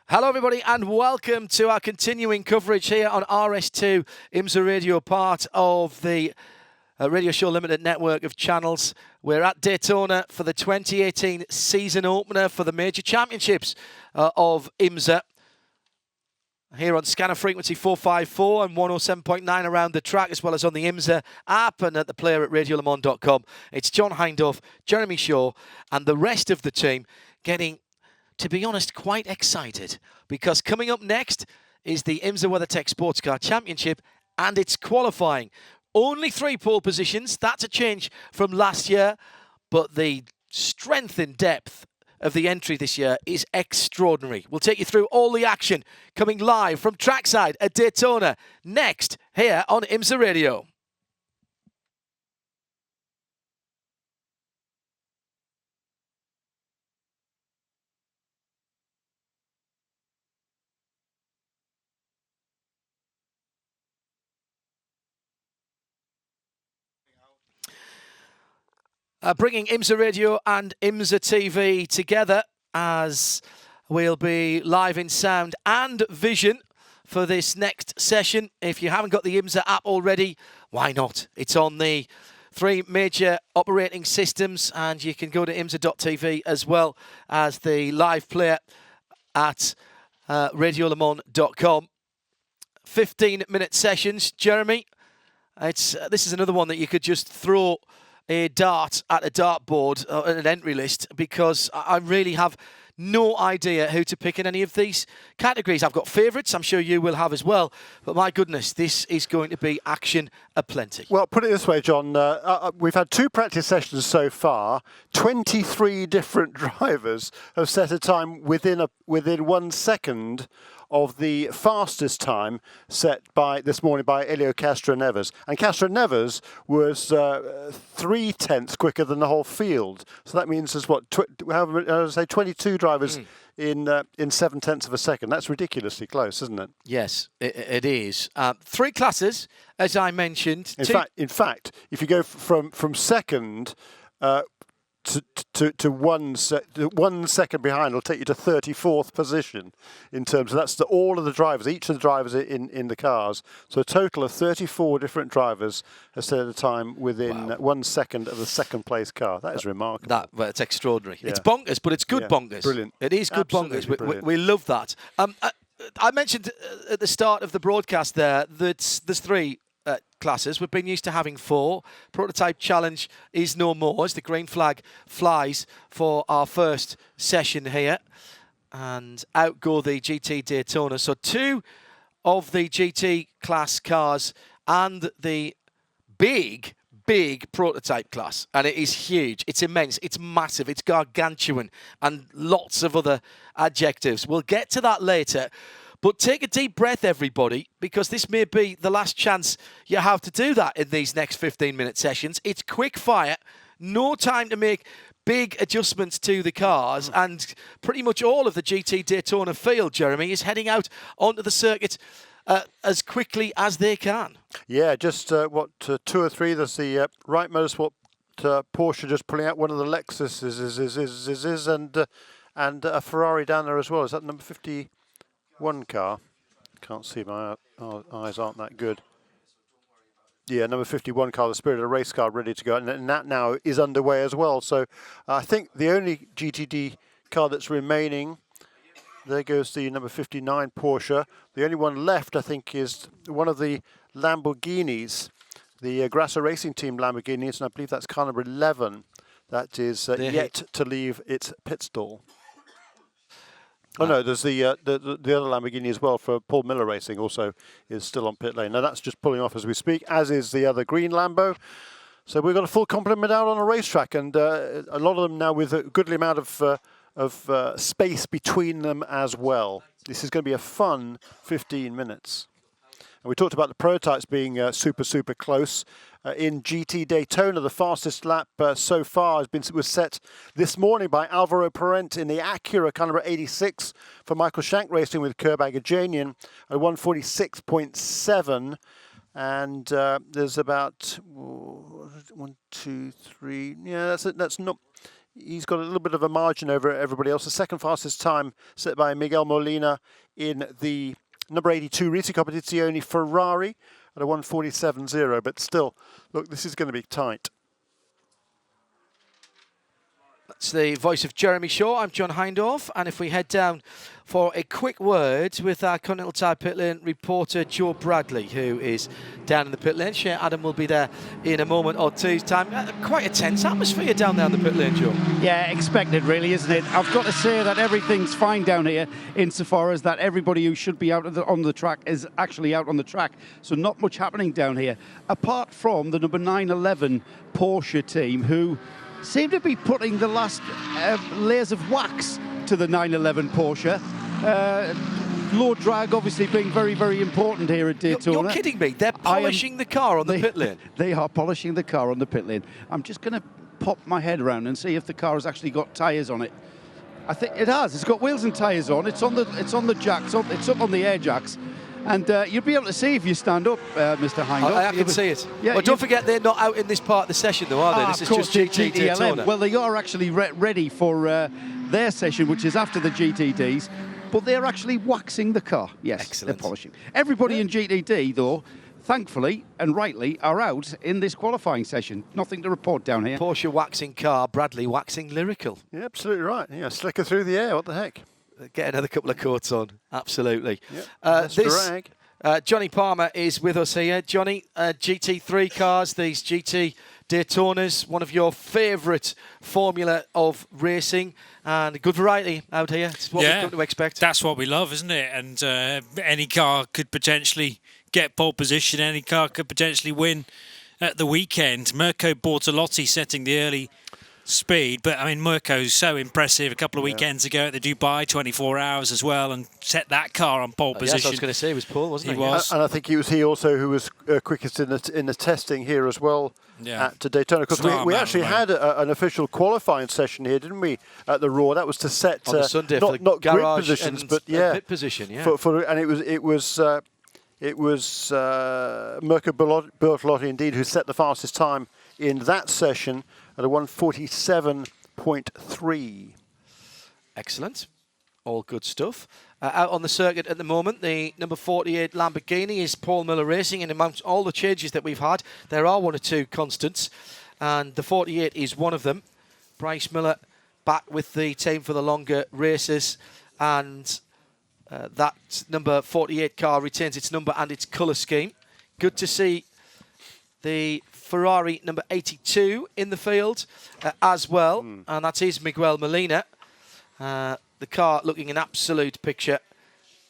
Hello everybody and welcome to our continuing coverage here on RS2 IMSA Radio, part of the Radio Show Limited network of channels. We're at Daytona for the 2018 season opener for the major championships of IMSA. Here on scanner frequency 454 and 107.9 around the track, as well as on the IMSA app and at the player at radiolemans.com. It's John Hindhaugh, Jeremy Shaw and the rest of the team getting, to be honest, quite excited, because coming up next is the IMSA WeatherTech Sports Car Championship and it's qualifying. Only 3 pole positions. That's a change from last year, but the strength in depth of the entry this year is extraordinary. We'll take you through all the action coming live from trackside at Daytona next here on IMSA Radio. Bringing IMSA Radio and IMSA TV together, as we'll be live in sound and vision for this next session. If you haven't got the IMSA app already, why not? It's on the 3 major operating systems, and you can go to imsa.tv as well as the live player at radiolemans.com. 15-minute sessions, Jeremy. This is another one that you could just throw a dart at a dartboard, an entry list, because I really have no idea who to pick in any of these categories. I've got favourites, I'm sure you will have as well, but my goodness, this is going to be action aplenty. Well, put it this way, John, we've had 2 practice sessions so far. 23 different drivers have set a time within 1 second of the fastest time set by this morning by Elio Castro-Neves. And Castro-Neves was 0.3 quicker than the whole field. So that means there's 22 drivers in 0.7 of a second. That's ridiculously close, isn't it? Yes, it is. 3 classes, as I mentioned. In fact, if you go from second to 1 second behind, it'll take you to 34th position in terms of all of the drivers, each of the drivers in the cars. So a total of 34 different drivers have set a time within 1 second of the second place car. That is remarkable. That's extraordinary. Yeah. It's bonkers, but it's good bonkers. Brilliant. It is good Absolutely bonkers. brilliant. We love that. I mentioned at the start of the broadcast there that there's 3 classes. We've been used to having 4. Prototype Challenge is no more as the green flag flies for our first session here. And out go the GT Daytona. So 2 of the GT class cars and the big prototype class. And it is huge. It's immense. It's massive. It's gargantuan. And lots of other adjectives. We'll get to that later. But take a deep breath, everybody, because this may be the last chance you have to do that in these next 15-minute sessions. It's quick fire, no time to make big adjustments to the cars, and pretty much all of the GT Daytona field, Jeremy, is heading out onto the circuit as quickly as they can. Yeah, just 2 or 3. There's the Wright Motorsport Porsche just pulling out one of the Lexuses and a Ferrari down there as well. Is that number 51 car? Can't see, my eyes aren't that good. Yeah, number 51 car, the Spirit of the Race car, ready to go, and that now is underway as well. So I think the only GTD car that's remaining, there goes the number 59 Porsche. The only one left, I think, is one of the Lamborghinis, the Grasso Racing Team Lamborghinis, and I believe that's car number 11. That is yet to leave its pit stall. Oh no, there's the other Lamborghini as well for Paul Miller Racing, also is still on pit lane. Now that's just pulling off as we speak, as is the other green Lambo. So we've got a full complement out on a racetrack, and a lot of them now with a goodly amount of space between them as well. This is going to be a fun 15 minutes. And we talked about the prototypes being super close. In GT Daytona, the fastest lap so far was set this morning by Alvaro Parent in the Acura car number 86 for Michael Shank Racing with Curb Agajanian at 146.7. And there's about 1, 2, 3. Yeah, that's not. he's got a little bit of a margin over everybody else. The second fastest time set by Miguel Molina in the number 82 Risi Competizione Ferrari at a 1:47.0. But still, look, this is going to be tight. That's the voice of Jeremy Shaw. I'm John Hindorf, and if we head down for a quick word with our Continental Tire pit lane reporter Joe Bradley, who is down in the pit lane. Shea Adam will be there in a moment or two's time. Quite a tense atmosphere down there in the pit lane, Joe. Yeah, expected really, isn't it? I've got to say that everything's fine down here insofar as that everybody who should be out on the track is actually out on the track. So not much happening down here, apart from the number 911 Porsche team, who seem to be putting the last layers of wax to the 911 Porsche. Low drag obviously being very, very important here at Daytona. You're kidding me. They're polishing the car on the pit lane. They are polishing the car on the pit lane. I'm just going to pop my head around and see if the car has actually got tyres on it. I think it has. It's got wheels and tyres on. It's on the jacks. It's up on the air jacks. And you'll be able to see if you stand up, Mr. Hindorf. I can see it. Yeah, well, don't forget they're not out in this part of the session, though, are they? This is just GT Daytona. Well, they are actually ready for their session, which is after the GTDs. But they're actually waxing the car. Yes, excellent. They're polishing. Everybody in GTD, though, thankfully and rightly, are out in this qualifying session. Nothing to report down here. Porsche waxing car, Bradley waxing lyrical. Yeah, absolutely right. Yeah, slicker through the air. What the heck? Get another couple of coats on. Absolutely. Yep. Johnny Palmer is with us here. Johnny, GT3 cars, these GT Daytonas, one of your favourite formula of racing, and good variety out here. It's what we've come to expect. That's what we love, isn't it? And any car could potentially get pole position. Any car could potentially win at the weekend. Mirko Bortolotti setting the early speed, but I mean Mirko's so impressive. A couple of weekends ago at the Dubai 24 hours as well, and set that car on pole position. Yes, I was going to say it was Paul, wasn't he? Was, and I think it was he also who was quickest in the testing here as well at Daytona, because we actually had an official qualifying session here, didn't we, at the Raw? That was to set on the Sunday not garage grid positions, but pit position. Yeah, and it was Mirko Bortolotti indeed who set the fastest time in that session at a 1:47.3. Excellent. All good stuff. Out on the circuit at the moment, the number 48 Lamborghini is Paul Miller Racing, and amongst all the changes that we've had, there are one or two constants, and the 48 is one of them. Bryce Miller back with the team for the longer races, and that number 48 car retains its number and its colour scheme. Good to see the Ferrari number 82 in the field as well, and that is Miguel Molina. The car looking an absolute picture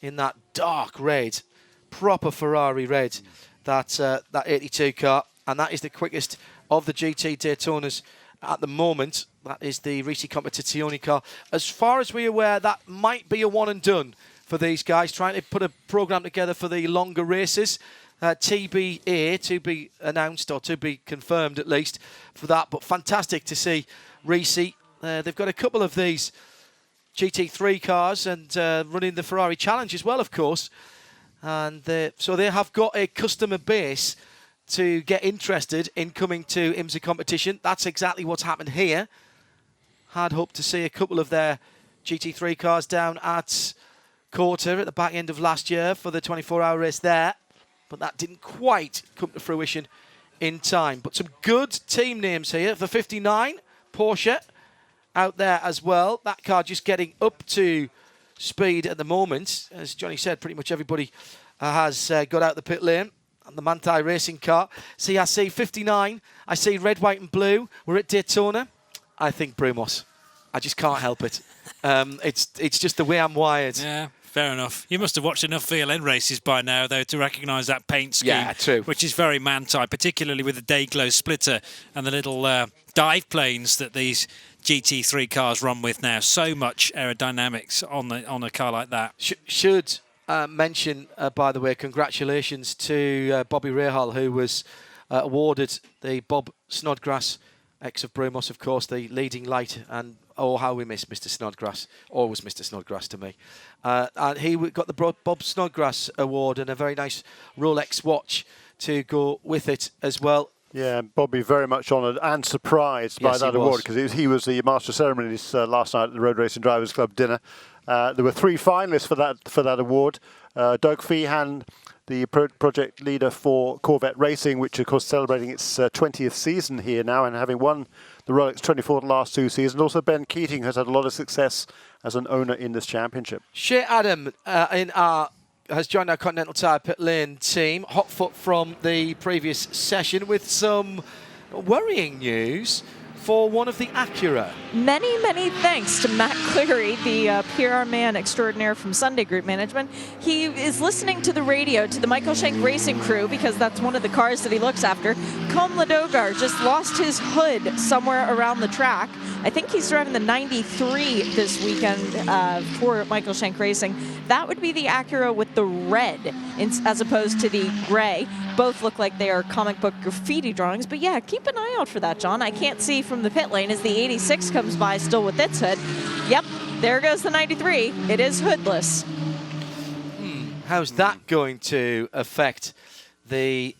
in that dark red, proper Ferrari red, that 82 car, and that is the quickest of the GT Daytonas at the moment. That is the Risi Competizione car. As far as we're aware, that might be a one and done for these guys, trying to put a programme together for the longer races. TBA, to be announced or to be confirmed at least for that. But fantastic to see Risi. They've got a couple of these GT3 cars and running the Ferrari Challenge as well, of course. And so they have got a customer base to get interested in coming to IMSA competition. That's exactly what's happened here. Had hoped to see a couple of their GT3 cars down at Quarter at the back end of last year for the 24-hour race there. But that didn't quite come to fruition in time. But some good team names here. The 59, Porsche, out there as well. That car just getting up to speed at the moment. As Johnny said, pretty much everybody has got out the pit lane. And the Manthey racing car. See, I see 59. I see red, white and blue. We're at Daytona. I think Brumos. I just can't help it. It's just the way I'm wired. Yeah. Fair enough. You must have watched enough VLN races by now, though, to recognise that paint scheme. Yeah, true. Which is very Manthey, particularly with the Dayglow splitter and the little dive planes that these GT3 cars run with now. So much aerodynamics on a car like that. Should mention, by the way, congratulations to Bobby Rahal, who was awarded the Bob Snodgrass, ex of Brumos, of course, the leading light, and oh, how we miss Mr. Snodgrass. Always Mr. Snodgrass to me. And he got the Bob Snodgrass Award and a very nice Rolex watch to go with it as well. Yeah, Bobby very much honoured and surprised by Yes, that he award was. because he was the master of ceremonies last night at the Road Racing Drivers Club dinner. There were 3 finalists for that award. Doug Feehan, the project leader for Corvette Racing, which of course celebrating its 20th season here now and having won the Rolex 24 the last 2 seasons. Also Ben Keating has had a lot of success as an owner in this championship. Shea Adam has joined our Continental Tire Pit Lane team, hot foot from the previous session, with some worrying news for one of the Acura. Many, many thanks to Matt Cleary, the PR man extraordinaire from Sunday Group Management. He is listening to the radio to the Michael Shank Racing crew because that's one of the cars that he looks after. Colm Ladogar just lost his hood somewhere around the track. I think he's driving the 93 this weekend for Michael Shank Racing. That would be the Acura with the red as opposed to the gray. Both look like they are comic book graffiti drawings, but yeah, keep an eye out for that, John. I can't see from the pit lane as the 86 comes by still with its hood. Yep, there goes the 93. It is hoodless. How's that going to affect the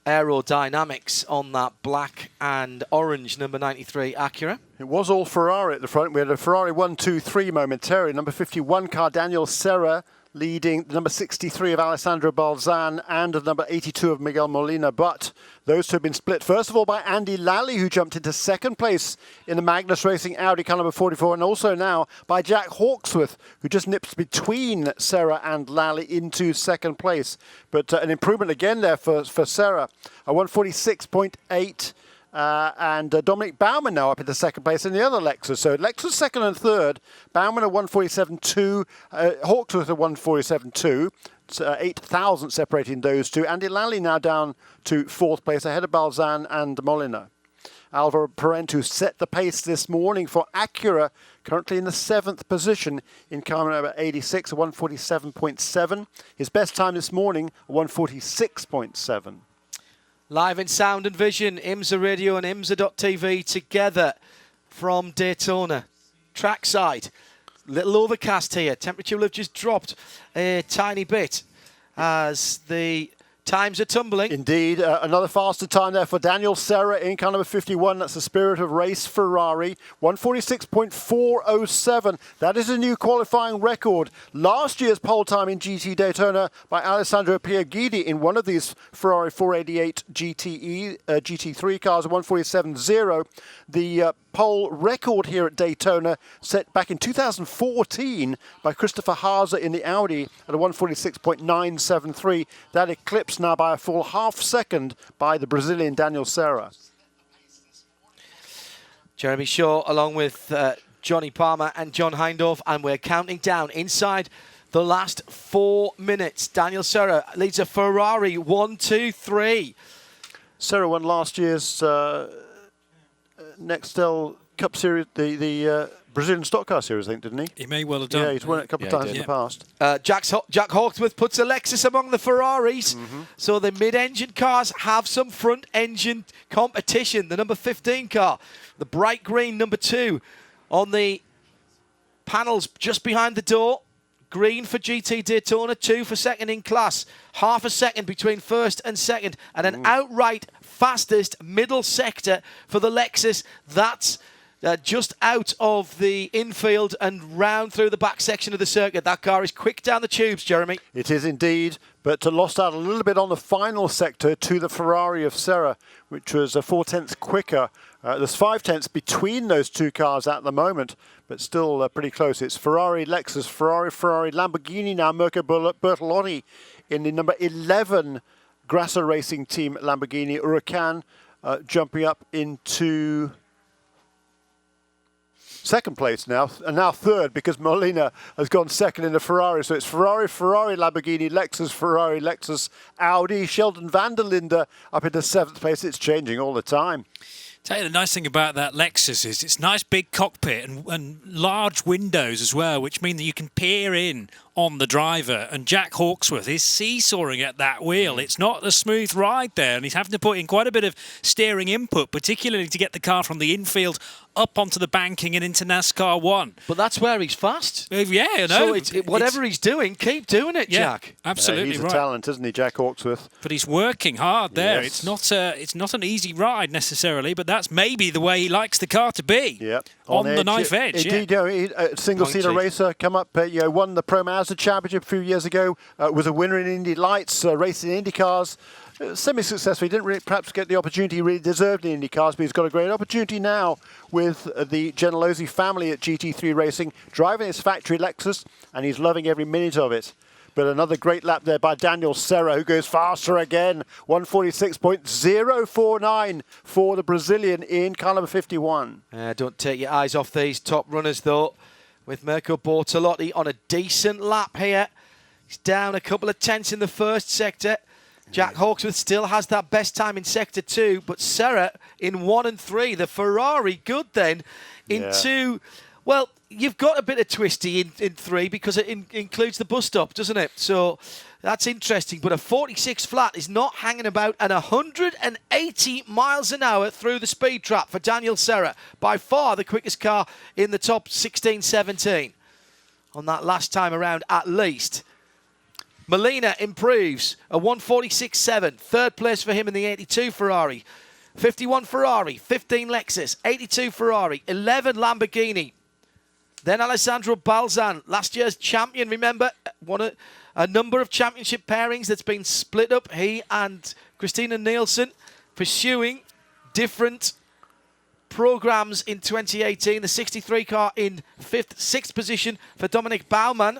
aerodynamics on that black and orange number 93 Acura? It was all Ferrari at the front. We had a Ferrari 1-2-3 momentarily. Number 51 car, Daniel Serra, leading the number 63 of Alessandro Balzan and the number 82 of Miguel Molina. But those two have been split, first of all, by Andy Lally, who jumped into second place in the Magnus Racing Audi car number 44, and also now by Jack Hawksworth, who just nips between Serra and Lally into second place. But an improvement again there for Serra, a 146.8. And Dominic Baumann now up into second place in the other Lexus. So Lexus second and third. Baumann at 147.2. Hawksworth at 147.2. 8,000 separating those two. Andy Lally now down to fourth place ahead of Balzan and Molina. Alvaro Parentu set the pace this morning for Acura, currently in the 7th position in car number 86, a 147.7. His best time this morning, a 146.7. Live in sound and vision, IMSA Radio and IMSA.tv together from Daytona. Trackside, little overcast here. Temperature will have just dropped a tiny bit as the times are tumbling. Indeed, another faster time there for Daniel Serra in car number 51. That's the Spirit of Race Ferrari. 146.407. That is a new qualifying record. Last year's pole time in GT Daytona by Alessandro Pierguidi in one of these Ferrari 488 GT3 cars, 147.0. The pole record here at Daytona set back in 2014 by Christopher Haase in the Audi at a 146.973. That eclipsed now by a full half second by the Brazilian Daniel Serra. Jeremy Shaw along with Johnny Palmer and John Hindorf, and we're counting down inside the last 4 minutes. Daniel Serra leads a Ferrari 1-2-3. Serra won last year's Nextel Cup Series, the Brazilian Stock Car Series, I think, didn't he? He may well have done. Yeah, he's won it a couple of times in the past. Jack Hawksworth puts a Lexus among the Ferraris. So the mid-engine cars have some front-engine competition. The number 15 car, the bright green number 2 on the panels just behind the door. Green for GT Daytona, 2 for second in class. Half a second between first and second. And an outright fastest middle sector for the Lexus. That's just out of the infield and round through the back section of the circuit. That car is quick down the tubes, Jeremy. It is indeed, but lost out a little bit on the final sector to the Ferrari of Serra, which was 4/10 quicker. There's 5/10 between those two cars at the moment, but still pretty close. It's Ferrari, Lexus, Ferrari, Lamborghini now, Mirko Bertolotti in the number 11 Grasser Racing Team Lamborghini. Huracan jumping up into second place now, and now third because Molina has gone second in the Ferrari. So it's Ferrari, Lamborghini, Lexus, Ferrari, Lexus, Audi. Sheldon van der Linde up into 7th place. It's changing all the time. Tell you the nice thing about that Lexus is it's nice big cockpit and large windows as well, which mean that you can peer in on the driver. And Jack Hawksworth is seesawing at that wheel. It's not a smooth ride there, and he's having to put in quite a bit of steering input, particularly to get the car from the infield up onto the banking and into NASCAR 1. But that's where he's fast. Yeah, I So know. whatever he's doing, keep doing it, Yeah, Jack. absolutely he's right. a talent, isn't he, Jack Hawksworth? But he's working hard there. Yes. It's not an easy ride necessarily, but that's maybe the way he likes the car to be. Yeah, on the knife edge. Indeed, a single-seater Punchy. racer, come up, won the Pro Mazda Championship a few years ago, was a winner in Indy Lights, racing Indy cars. Semi-successful. He didn't really perhaps get the opportunity he really deserved in Indy cars, but he's got a great opportunity now with the Genelozzi family at GT3 Racing, driving his factory Lexus, and he's loving every minute of it. But another great lap there by Daniel Serra, who goes faster again. 146.049 for the Brazilian in car number 51. Don't take your eyes off these top runners, though, with Mirko Bortolotti on a decent lap here. He's down a couple of tenths in the first sector. Jack Hawksworth still has that best time in Sector 2, but Serra in 1 and 3. The Ferrari good then into, well, you've got a bit of twisty in 3 because it includes the bus stop, doesn't it? So that's interesting. But a 46 flat is not hanging about, and 180 miles an hour through the speed trap for Daniel Serra. By far the quickest car in the top 16, 17 on that last time around at least. Molina improves, a 146.7. Third place for him in the 82 Ferrari. 51 Ferrari, 15 Lexus, 82 Ferrari, 11 Lamborghini. Then Alessandro Balzan, last year's champion, remember, won a number of championship pairings that's been split up. He and Christina Nielsen pursuing different programs in 2018. The 63 car in 6th position for Dominic Baumann.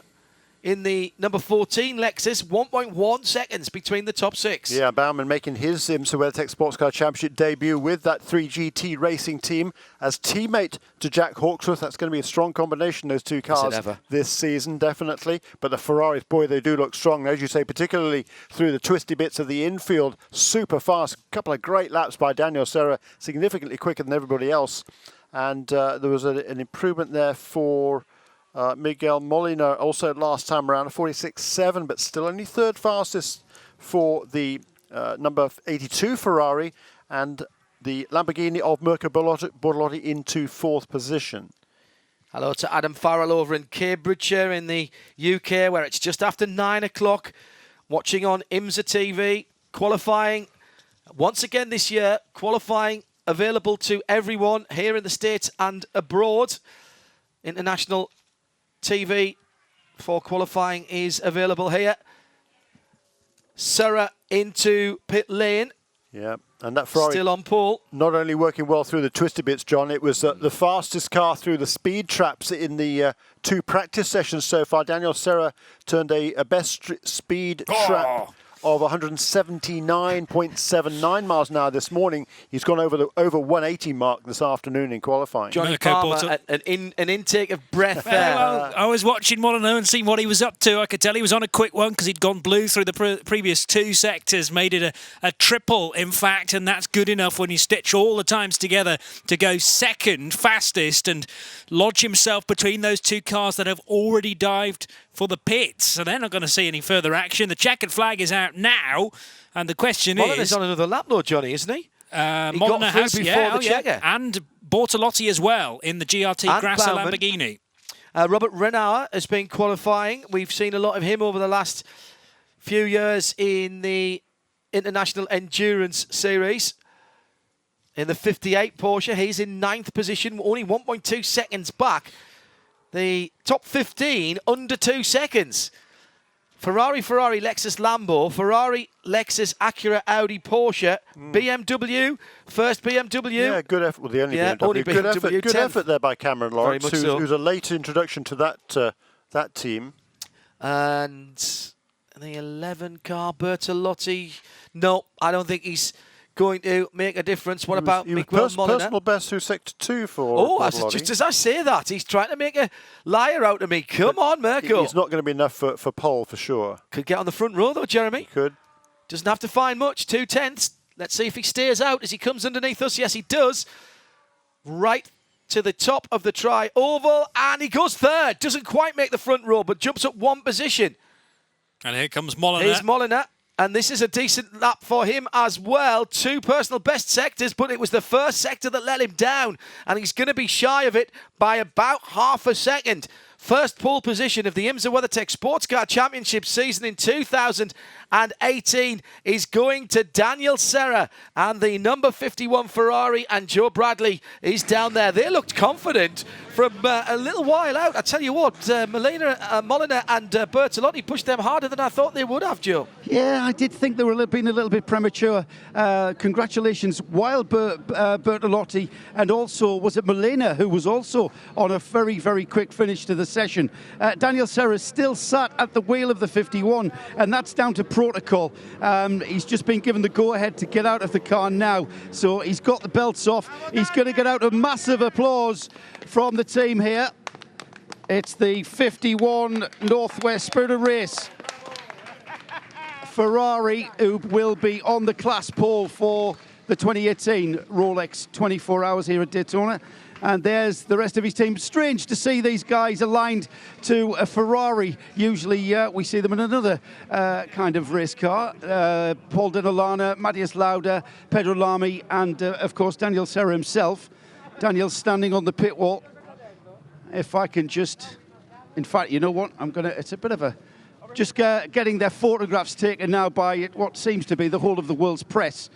In the number 14 Lexus, 1.1 seconds between the top 6. Yeah, Baumann making his IMSA WeatherTech Sports Car Championship debut with that 3GT racing team as teammate to Jack Hawksworth. That's going to be a strong combination, those two cars this season, definitely. But the Ferraris, boy, they do look strong, as you say, particularly through the twisty bits of the infield. Super fast. A couple of great laps by Daniel Serra, significantly quicker than everybody else. And there was an improvement there for Miguel Molina also last time around, a 46.7, but still only third fastest for the number 82 Ferrari, and the Lamborghini of Mirko Bortolotti into 4th position. Hello to Adam Farrell over in Cambridgeshire in the UK, where it's just after 9 o'clock, watching on IMSA TV. Qualifying once again this year, qualifying available to everyone here in the States and abroad. International TV for qualifying is available here. Serra into pit lane. Yeah, and that Ferrari still on pole. Not only working well through the twisty bits, John, it was the fastest car through the speed traps in the 2 practice sessions so far. Daniel Serra turned a best speed trap of 179.79 miles an hour this morning. He's gone over the over 180 mark this afternoon in qualifying. Johnny Palmer, an intake of breath there. Well, I was watching Molyneux and seeing what he was up to. I could tell he was on a quick one because he'd gone blue through the previous 2 sectors, made it a triple, in fact, and that's good enough when you stitch all the times together to go second fastest and lodge himself between those 2 cars that have already dived for the pits. So they're not going to see any further action. The checkered flag is out now, and the question Molyneux's is... on another lap, though, Johnny, isn't he? Molyneux has, before the checker. and Bortolotti as well in the GRT and Grasser Baumann. Lamborghini. Robert Renauer has been qualifying. We've seen a lot of him over the last few years in the International Endurance Series. In the 58 Porsche, he's in 9th position, only 1.2 seconds back. The top 15 under 2 seconds. Ferrari, Lexus, Lambo, Ferrari, Lexus, Acura, Audi, Porsche, BMW, first BMW. Yeah, good effort. Well, the only BMW. Only Good BMW, good effort there by Cameron Lawrence, Very much so. who's a late introduction to that team. And the 11 car, Bertolotti. No, I don't think he's going to make a difference. What about Miguel Molina? Personal best through Sector 2 for Bortolotti. Just as I say that, he's trying to make a liar out of me. Come on, Mirko. He's not going to be enough for pole for sure. Could get on the front row, though, Jeremy. Could. Doesn't have to find much. 2 tenths. Let's see if he stays out as he comes underneath us. Yes, he does. Right to the top of the tri-oval, and he goes third. Doesn't quite make the front row, but jumps up 1 position. And here comes Molyneux. Here's Molyneux. And this is a decent lap for him as well. 2 personal best sectors, but it was the first sector that let him down. And he's going to be shy of it by about half a second. First pole position of the IMSA WeatherTech Sports Car Championship season in 2018 is going to Daniel Serra and the number 51 Ferrari, and Joe Bradley is down there. They looked confident from a little while out. I tell you what, Molina and Bertolotti pushed them harder than I thought they would have, Joe. Yeah, I did think they were being a little bit premature. Congratulations, Wild Bertolotti, and also was it Molina, who was also on a very, very quick finish to the session. Daniel Serra still sat at the wheel of the 51, and that's down to protocol. He's just been given the go-ahead to get out of the car now, so he's got the belts off. He's going to get out a massive applause from the team here. It's the 51 Northwest Spirit of Race Ferrari, who will be on the class pole for the 2018 Rolex 24 Hours here at Daytona. And there's the rest of his team. Strange to see these guys aligned to a Ferrari. Usually we see them in another kind of race car. Paul Denolana, Matthias Lauda, Pedro Lamy, and of course Daniel Serra himself. Daniel's standing on the pit wall. If I can just, in fact, you know what? It's a bit of a, just getting their photographs taken now by what seems to be the whole of the world's press.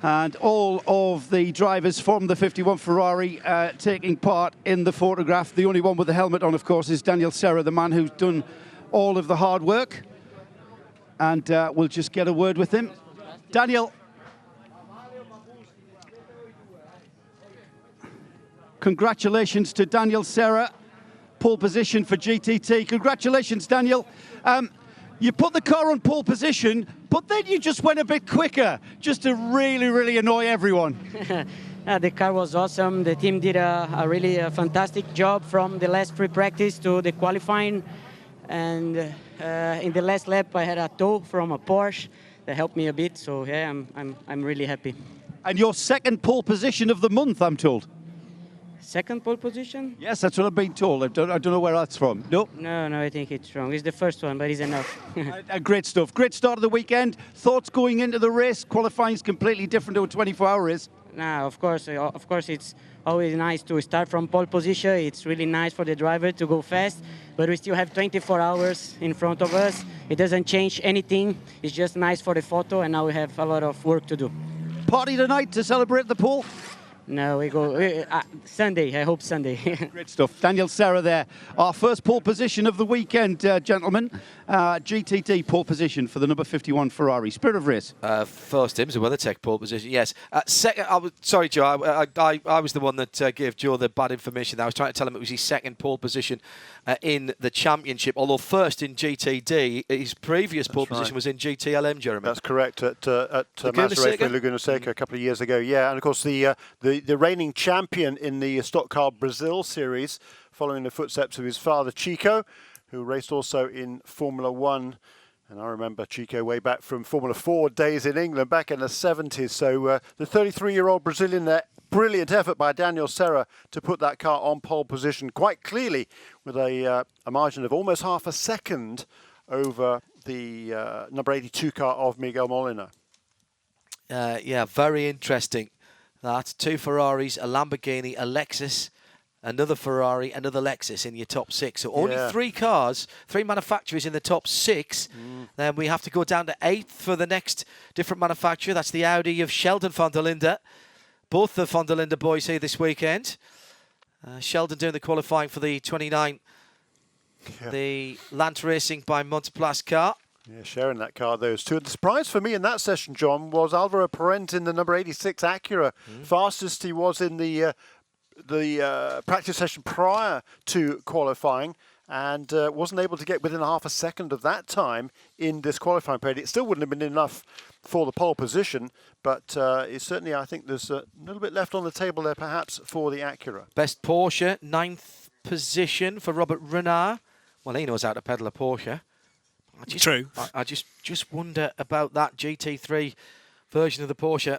And all of the drivers from the 51 Ferrari taking part in the photograph. The only one with the helmet on, of course, is Daniel Serra, the man who's done all of the hard work. And we'll just get a word with him. Daniel. Congratulations to Daniel Serra. Pole position for GTT. Congratulations, Daniel. You put the car on pole position, but then you just went a bit quicker, just to really, really annoy everyone. The car was awesome. The team did a really fantastic job from the last free practice to the qualifying. And in the last lap, I had a tow from a Porsche that helped me a bit. So yeah, I'm really happy. And your second pole position of the month, I'm told. Second pole position? Yes, that's what I've been told. I don't know where that's from. No? No, I think it's wrong. It's the first one, but it's enough. Great stuff. Great start of the weekend. Thoughts going into the race? Qualifying is completely different to a 24-hour race. Nah, of course, it's always nice to start from pole position. It's really nice for the driver to go fast, but we still have 24 hours in front of us. It doesn't change anything. It's just nice for the photo, and now we have a lot of work to do. Party tonight to celebrate the pole? No, we go Sunday. I hope Sunday. Great stuff. Daniel Serra there. Our first pole position of the weekend, gentlemen. GTT pole position for the number 51 Ferrari. Spirit of race. First IMSA WeatherTech pole position, yes. Second, sorry, Joe, I was the one that gave Joe the bad information. I was trying to tell him it was his second pole position in the championship, although first in GTD. His previous pole position was in GTLM, Jeremy. That's correct, at Maserati Laguna Seca a couple of years ago. Yeah, and of course the reigning champion in the Stock Car Brazil series, following the footsteps of his father Chico, who raced also in Formula One. And I remember Chico way back from Formula 4 days in England back in the 70s. So the 33-year-old Brazilian there, brilliant effort by Daniel Serra to put that car on pole position quite clearly with a margin of almost half a second over the number 82 car of Miguel Molina. Yeah, very interesting. That's 2 Ferraris, a Lamborghini, a Lexus, another Ferrari, another Lexus in your top 6. So only 3 cars, 3 manufacturers in the top 6. Then we have to go down to 8th for the next different manufacturer. That's the Audi of Sheldon van der Linde. Both the van der Linde boys here this weekend. Sheldon doing the qualifying for the 29. The Lance Racing by Montplas car. Yeah, sharing that car, those two. The surprise for me in that session, John, was Alvaro Parent in the number 86 Acura. Fastest he was in the practice session prior to qualifying, and wasn't able to get within half a second of that time in this qualifying period. It still wouldn't have been enough for the pole position, but it's certainly, I think there's a little bit left on the table there perhaps for the Acura. Best Porsche, 9th position for Robert Renard. Well, he knows how to pedal a Porsche. True. I just wonder about that GT3 version of the Porsche.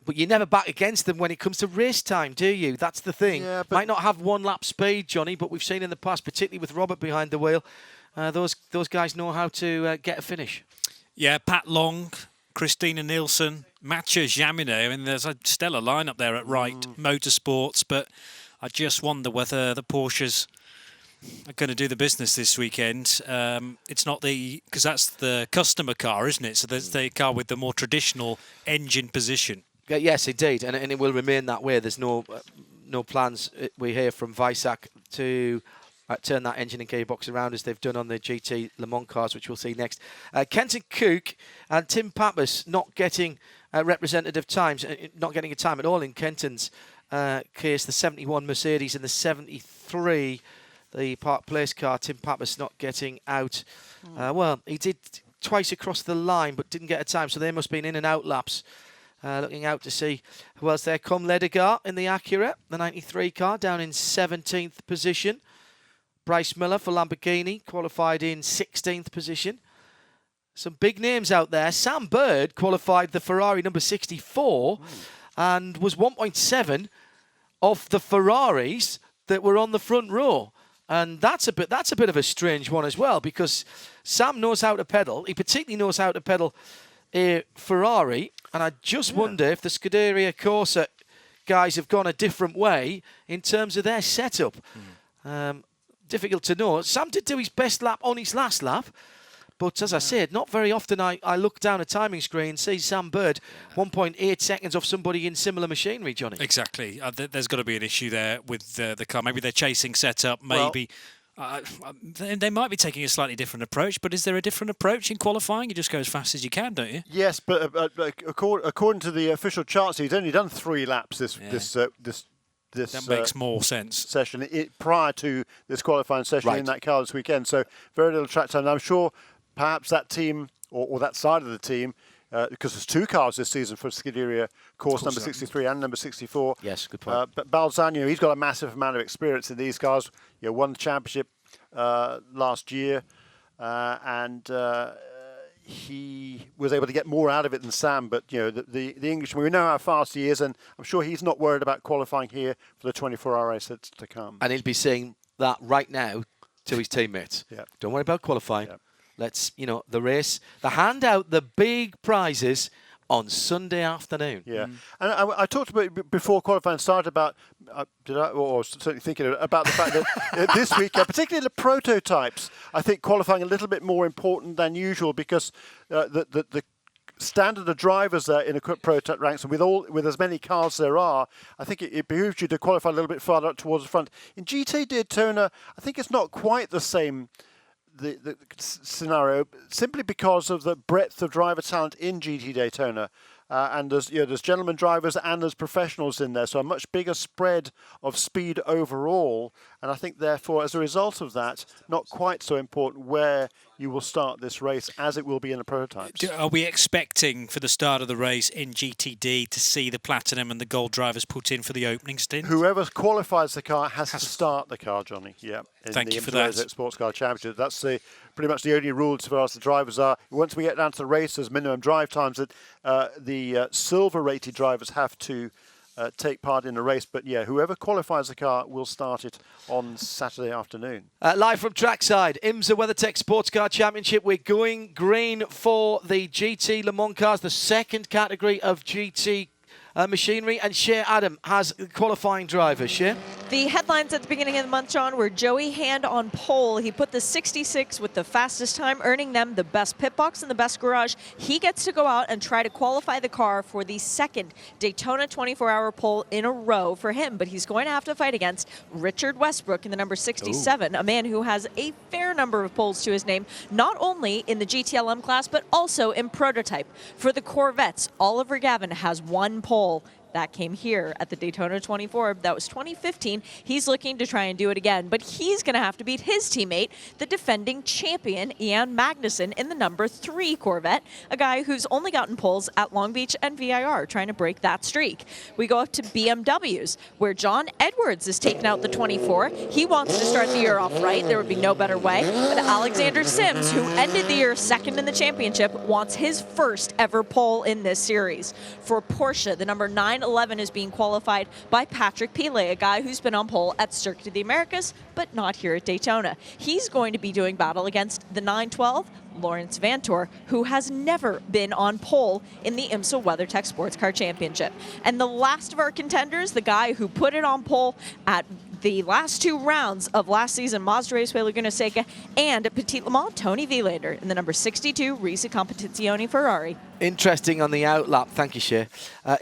But you never back against them when it comes to race time, do you? That's the thing. Yeah, might not have one lap speed, Johnny, but we've seen in the past, particularly with Robert behind the wheel, those guys know how to get a finish. Yeah, Pat Long, Christina Nielsen, Mathieu Jaminet. I mean, there's a stellar lineup there at Wright Motorsports, but I just wonder whether the Porsches are going to do the business this weekend. It's not because that's the customer car, isn't it? So there's the car with the more traditional engine position. Yes, indeed, and it will remain that way. There's no plans, we hear from Weissach, to turn that engine and gearbox around as they've done on the GT Lamont cars, which we'll see next. Kenton Koch and Tim Pappas not getting representative times, not getting a time at all in Kenton's case. The 71 Mercedes and the 73, the Park Place car. Tim Pappas not getting out. Well, he did twice across the line, but didn't get a time, so they must have been in and out laps. Looking out to see who else there. Come Ledegaard in the Acura, the 93 car, down in 17th position. Bryce Miller for Lamborghini, qualified in 16th position. Some big names out there. Sam Bird qualified the Ferrari number 64 and was 1.7 of the Ferraris that were on the front row. And that's a bit of a strange one as well, because Sam knows how to pedal. He particularly knows how to pedal a Ferrari, and I just wonder if the Scuderia Corsa guys have gone a different way in terms of their setup. Difficult to know. Sam did do his best lap on his last lap, but as I said, not very often I look down a timing screen and see Sam Bird 1.8 seconds off somebody in similar machinery, Johnny. Exactly. There's got to be an issue there with the car. Maybe they're chasing setup, maybe... they might be taking a slightly different approach, but is there a different approach in qualifying? You just go as fast as you can, don't you? Yes, but according to the official charts, he's only done 3 laps this that makes more sense. Session prior to this qualifying session in that car this weekend. So very little track time. And I'm sure perhaps that team or that side of the team, because there's 2 cars this season for Scuderia course number 63 and number 64. Yes, good point. But Balzano, he's got a massive amount of experience in these cars. Won the championship last year, and he was able to get more out of it than Sam. But the Englishman, we know how fast he is, and I'm sure he's not worried about qualifying here for the 24-hour race that's to come. And he'll be saying that right now to his teammates. Don't worry about qualifying. Let's, the race, the hand out the big prizes on Sunday afternoon. And I talked about before qualifying started about, certainly thinking about the fact that this week, particularly the prototypes, I think qualifying a little bit more important than usual, because the standard of drivers there in the prototype ranks, and with as many cars there are, I think it behooves you to qualify a little bit farther up towards the front. In GT Daytona, I think it's not quite the same the scenario, simply because of the breadth of driver talent in GT Daytona. And there's gentleman drivers and there's professionals in there, so a much bigger spread of speed overall. And I think, therefore, as a result of that, not quite so important where you will start this race as it will be in the prototypes. Are we expecting for the start of the race in GTD to see the platinum and the gold drivers put in for the opening stint? Whoever qualifies the car has to start the car, Johnny. Thank you for that. Sports Car Championship. That's pretty much the only rule as far as the drivers are. Once we get down to the race, there's minimum drive times that the silver-rated drivers have to take part in the race. But whoever qualifies the car will start it on Saturday afternoon. Live from trackside, IMSA WeatherTech Sports Car Championship. We're going green for the GT Le Mans cars, the second category of GT machinery. And Shea Adam has qualifying drivers. Shea? The headlines at the beginning of the month, John, were Joey Hand on pole. He put the 66 with the fastest time, earning them the best pit box and the best garage. He gets to go out and try to qualify the car for the second Daytona 24-hour pole in a row for him. But he's going to have to fight against Richard Westbrook in the number 67, a man who has a fair number of poles to his name, not only in the GTLM class, but also in prototype. For the Corvettes, Oliver Gavin has 1 pole. That came here at the Daytona 24. That was 2015. He's looking to try and do it again, but he's going to have to beat his teammate, the defending champion, Ian Magnussen, in the number 3 Corvette, a guy who's only gotten poles at Long Beach and VIR, trying to break that streak. We go up to BMWs, where John Edwards is taking out the 24. He wants to start the year off right. There would be no better way. But Alexander Sims, who ended the year second in the championship, wants his first ever pole in this series. For Porsche, the number 9 11 is being qualified by Patrick Pile, a guy who's been on pole at Circuit of the Americas, but not here at Daytona. He's going to be doing battle against the 912, Lawrence Vantor, who has never been on pole in the IMSA WeatherTech Sports Car Championship. And the last of our contenders, the guy who put it on pole at the last 2 rounds of last season, Mazda Raceway Laguna Seca, and at Petit Le Mans, Tony Vilander in the number 62 Risi Competizione Ferrari. Interesting on the outlap, thank you, Shea.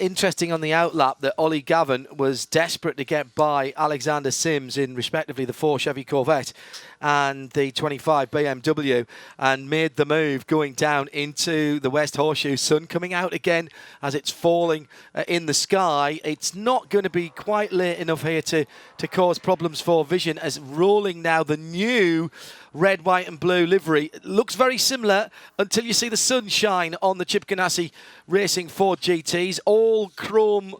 Interesting on the outlap that Ollie Gavin was desperate to get by Alexander Sims in respectively the 4 Chevy Corvette and the 25 BMW, and made the move going down into the West Horseshoe. Sun coming out again as it's falling in the sky. It's not going to be quite late enough here to cause problems for vision, as rolling now the new red, white and blue livery. It looks very similar until you see the sunshine on the Chip Ganassi Racing Ford GTs. All chrome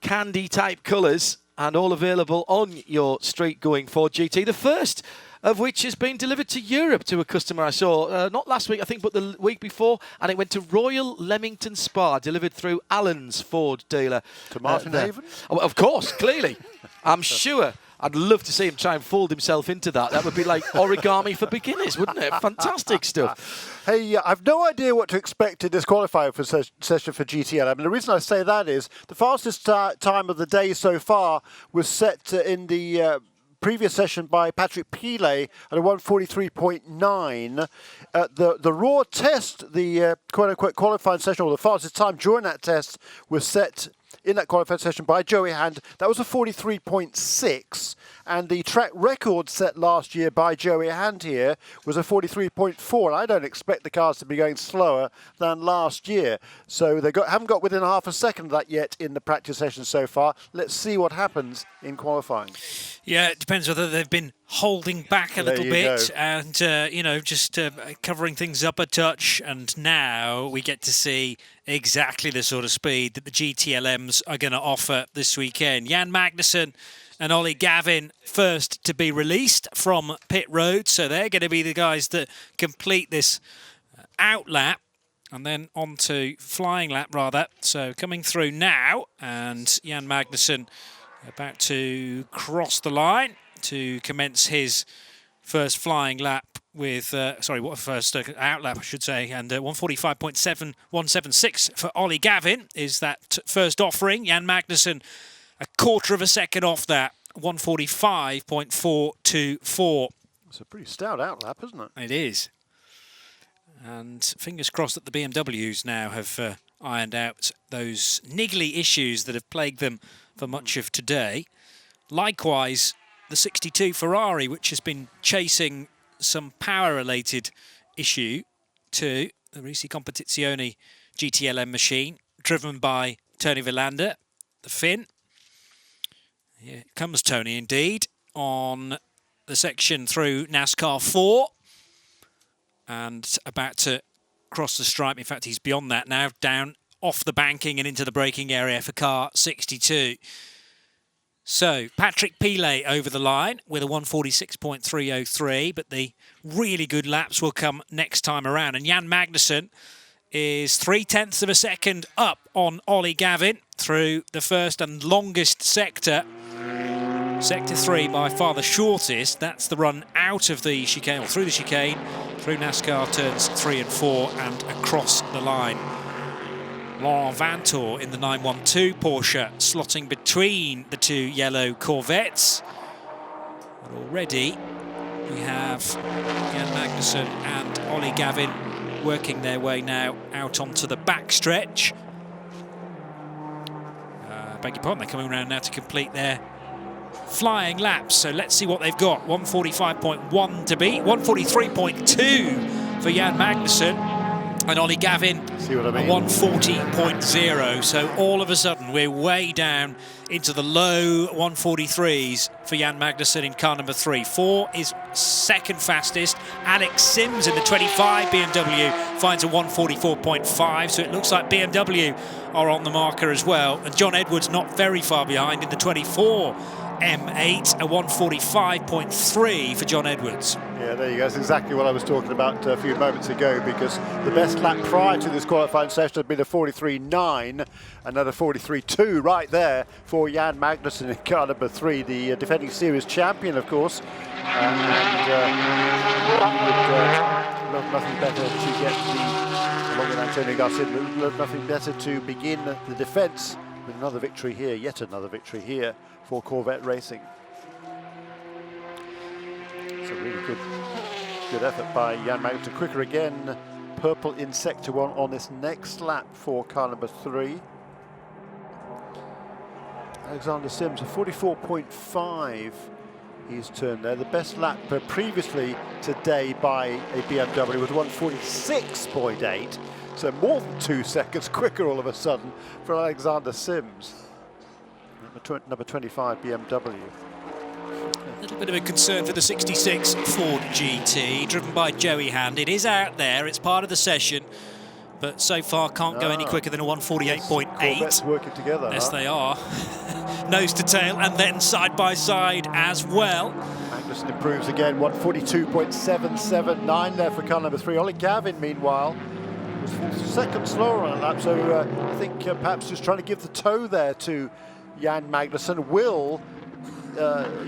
candy type colours and all available on your street going Ford GT. The first of which has been delivered to Europe to a customer I saw, not last week I think, but the week before, and it went to Royal Leamington Spa, delivered through Allen's Ford dealer. To Martin Haven? Oh, of course, clearly. I'm sure. I'd love to see him try and fold himself into that. That would be like origami for beginners, wouldn't it? Fantastic stuff. Hey, I've no idea what to expect in this qualifying for session for GTL. I mean, the reason I say that is the fastest time of the day so far was set in the previous session by Patrick Pile at a 1:43.9. The raw test, the quote-unquote qualifying session, or the fastest time during that test, was set in that qualifying session by Joey Hand. That was a 43.6, and the track record set last year by Joey Hand here was a 43.4. And I don't expect the cars to be going slower than last year. So they haven't got within half a second of that yet in the practice session so far. Let's see what happens in qualifying. Yeah, it depends whether they've been holding back a little bit and, just covering things up a touch. And now we get to see exactly the sort of speed that the GTLMs are going to offer this weekend. Jan Magnussen and Ollie Gavin first to be released from pit road. So they're going to be the guys that complete this outlap. And then on to flying lap, rather. So coming through now, and Jan Magnussen about to cross the line to commence his first flying lap with, first outlap, I should say, and 145.7176 for Ollie Gavin is that first offering. Jan Magnussen, a quarter of a second off that, 145.424. It's a pretty stout outlap, isn't it? It is. And fingers crossed that the BMWs now have ironed out those niggly issues that have plagued them for much of today. Likewise, the 62 Ferrari, which has been chasing some power-related issue to the Risi Competizione GTLM machine, driven by Tony Vilander, the Finn. Here comes Tony, indeed, on the section through NASCAR 4. And about to cross the stripe. In fact, he's beyond that now, down off the banking and into the braking area for car 62. So, Patrick Pile over the line with a 146.303, but the really good laps will come next time around. And Jan Magnussen is 0.3 of a second up on Ollie Gavin through the first and longest sector. Sector 3 by far the shortest. That's the run out of the chicane, or through the chicane, through NASCAR turns 3 and 4 and across the line. Laurent Vantor in the 912 Porsche, slotting between the 2 yellow Corvettes. And already we have Jan Magnussen and Ollie Gavin working their way now out onto the backstretch. Beg your pardon, they're coming around now to complete their flying laps. So let's see what they've got. 145.1 to beat, 143.2 for Jan Magnussen. And Ollie Gavin, see what I mean? 140.0. So all of a sudden, we're way down into the low 143s for Jan Magnussen in car number 3. 4 is second fastest. Alec Sims in the 25 BMW finds a 144.5. So it looks like BMW are on the marker as well. And John Edwards not very far behind in the 24 M8, a 1:45.3 for John Edwards. Yeah, there you go. That's exactly what I was talking about a few moments ago, because the best lap prior to this qualifying session had been a 43.9, another 43.2 right there for Jan Magnussen in car number 3, the defending series champion, of course. Love nothing better to get along with Antonio Garcia, love nothing better to begin the defence with another victory here, yet another victory here for Corvette Racing. It's a really good effort by Jan Magnussen. Quicker again, purple in sector 1 on this next lap for car number 3. Alexander Sims, a 44.5 he's turned there. The best lap previously today by a BMW was 146.8, so more than 2 seconds quicker all of a sudden for Alexander Sims. Number 25 BMW. A little bit of a concern for the 66 Ford GT, driven by Joey Hand. It is out there, it's part of the session, but so far can't go any quicker than a 148.8. Corvettes working together. Yes, they are. Nose to tail and then side by side as well. Magnussen improves again, 142.779 there for car number 3. Ollie Gavin, meanwhile, was 4 seconds slower on a lap, so I think perhaps just trying to give the toe there to Jan Magnussen. Will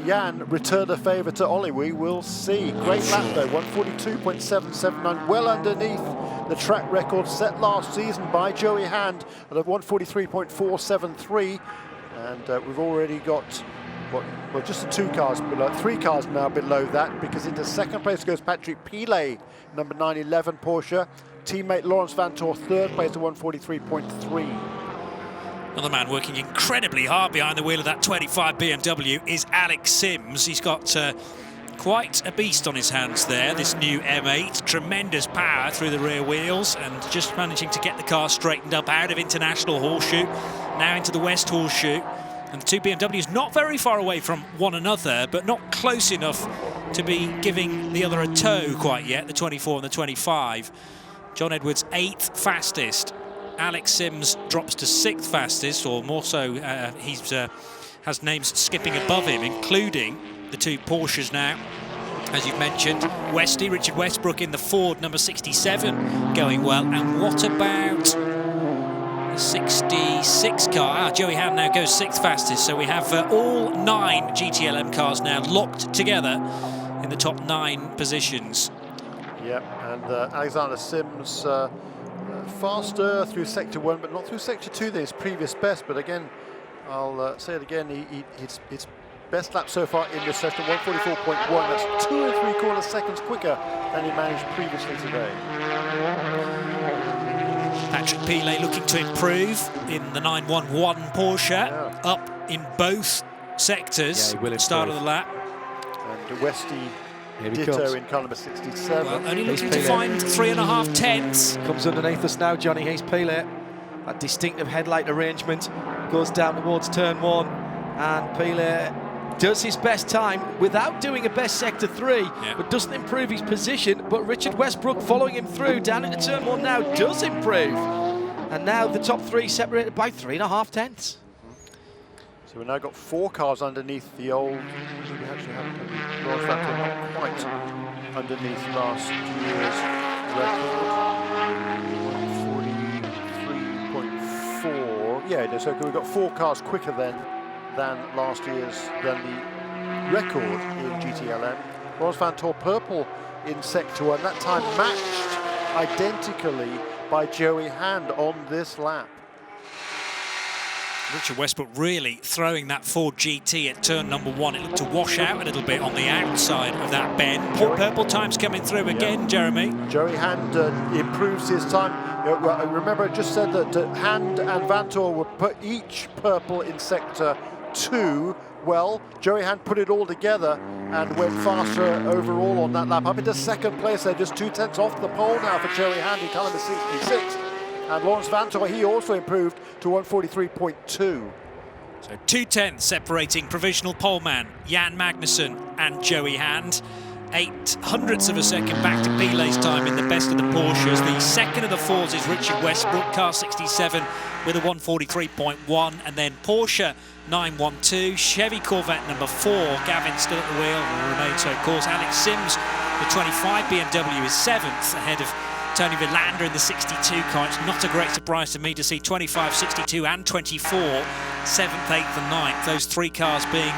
Jan return a favour to Ollie? We will see. Great lap though, 142.779, well underneath the track record set last season by Joey Hand at a 143.473. And we've already got, well, just the 2 cars below, 3 cars now below that, because into second place goes Patrick Pilet, number 911 Porsche. Teammate Lawrence Vantor, third place at 143.3. Another man working incredibly hard behind the wheel of that 25 BMW is Alec Sims. He's got quite a beast on his hands there, this new M8. Tremendous power through the rear wheels and just managing to get the car straightened up out of International Horseshoe, now into the West Horseshoe. And the 2 BMWs not very far away from one another, but not close enough to be giving the other a tow quite yet, the 24 and the 25. John Edwards 8th fastest. Alex Sims drops to 6th fastest, or more so, he has names skipping above him, including the 2 Porsches now, as you've mentioned. Richard Westbrook in the Ford number 67 going well. And what about the 66 car? Joey Hand now goes 6th fastest, so we have all 9 GTLM cars now locked together in the top 9 positions. Yep, and Alexander Sims faster through sector 1, but not through sector 2, his previous best. But again, I'll say it again, it's best lap so far in this session, 144.1. That's 2 3/4 seconds quicker than he managed previously today. Patrick Pilet looking to improve in the 911 Porsche, up in both sectors, start of the lap. And Westy ditto in car number 67. Well, only looking to find 3.5 tenths. Comes underneath us now, Johnny. He's Pilet. That distinctive headlight arrangement goes down towards turn 1, and Pilet does his best time without doing a best sector 3, but doesn't improve his position. But Richard Westbrook following him through down into turn 1 now does improve. And now the top 3 separated by 3.5 tenths. So we've now got 4 cars underneath the old, we actually have Lawrence Vantor not quite underneath last year's record. 143.4. Yeah, so we've got 4 cars quicker than last year's, than the record in GTLM. Lawrence Vantor purple in sector 1, that time matched identically by Joey Hand on this lap. Richard Westbrook really throwing that Ford GT at turn number 1. It looked to wash out a little bit on the outside of that bend. Purple times coming through again, Jeremy. Joey Hand improves his time. Remember, I just said that Hand and Vantor would put each purple in sector 2. Well, Joey Hand put it all together and went faster overall on that lap. Up into second place there, just 2 tenths off the pole now for Joey Hand in car number 66. And Lawrence Vantor, he also improved to 143.2. So 2 tenths separating provisional poleman Jan Magnussen and Joey Hand. 0.08 of a second back to Pilet's time in the best of the Porsches. The second of the fours is Richard Westbrook, car 67 with a 143.1, and then Porsche 912, Chevy Corvette number 4, Gavin still at the wheel, remains so of course. Alec Sims, the 25 BMW is 7th ahead of Tony Villander in the 62 car. It's not a great surprise to me to see 25, 62 and 24, 7th, 8th and 9th. Those three cars being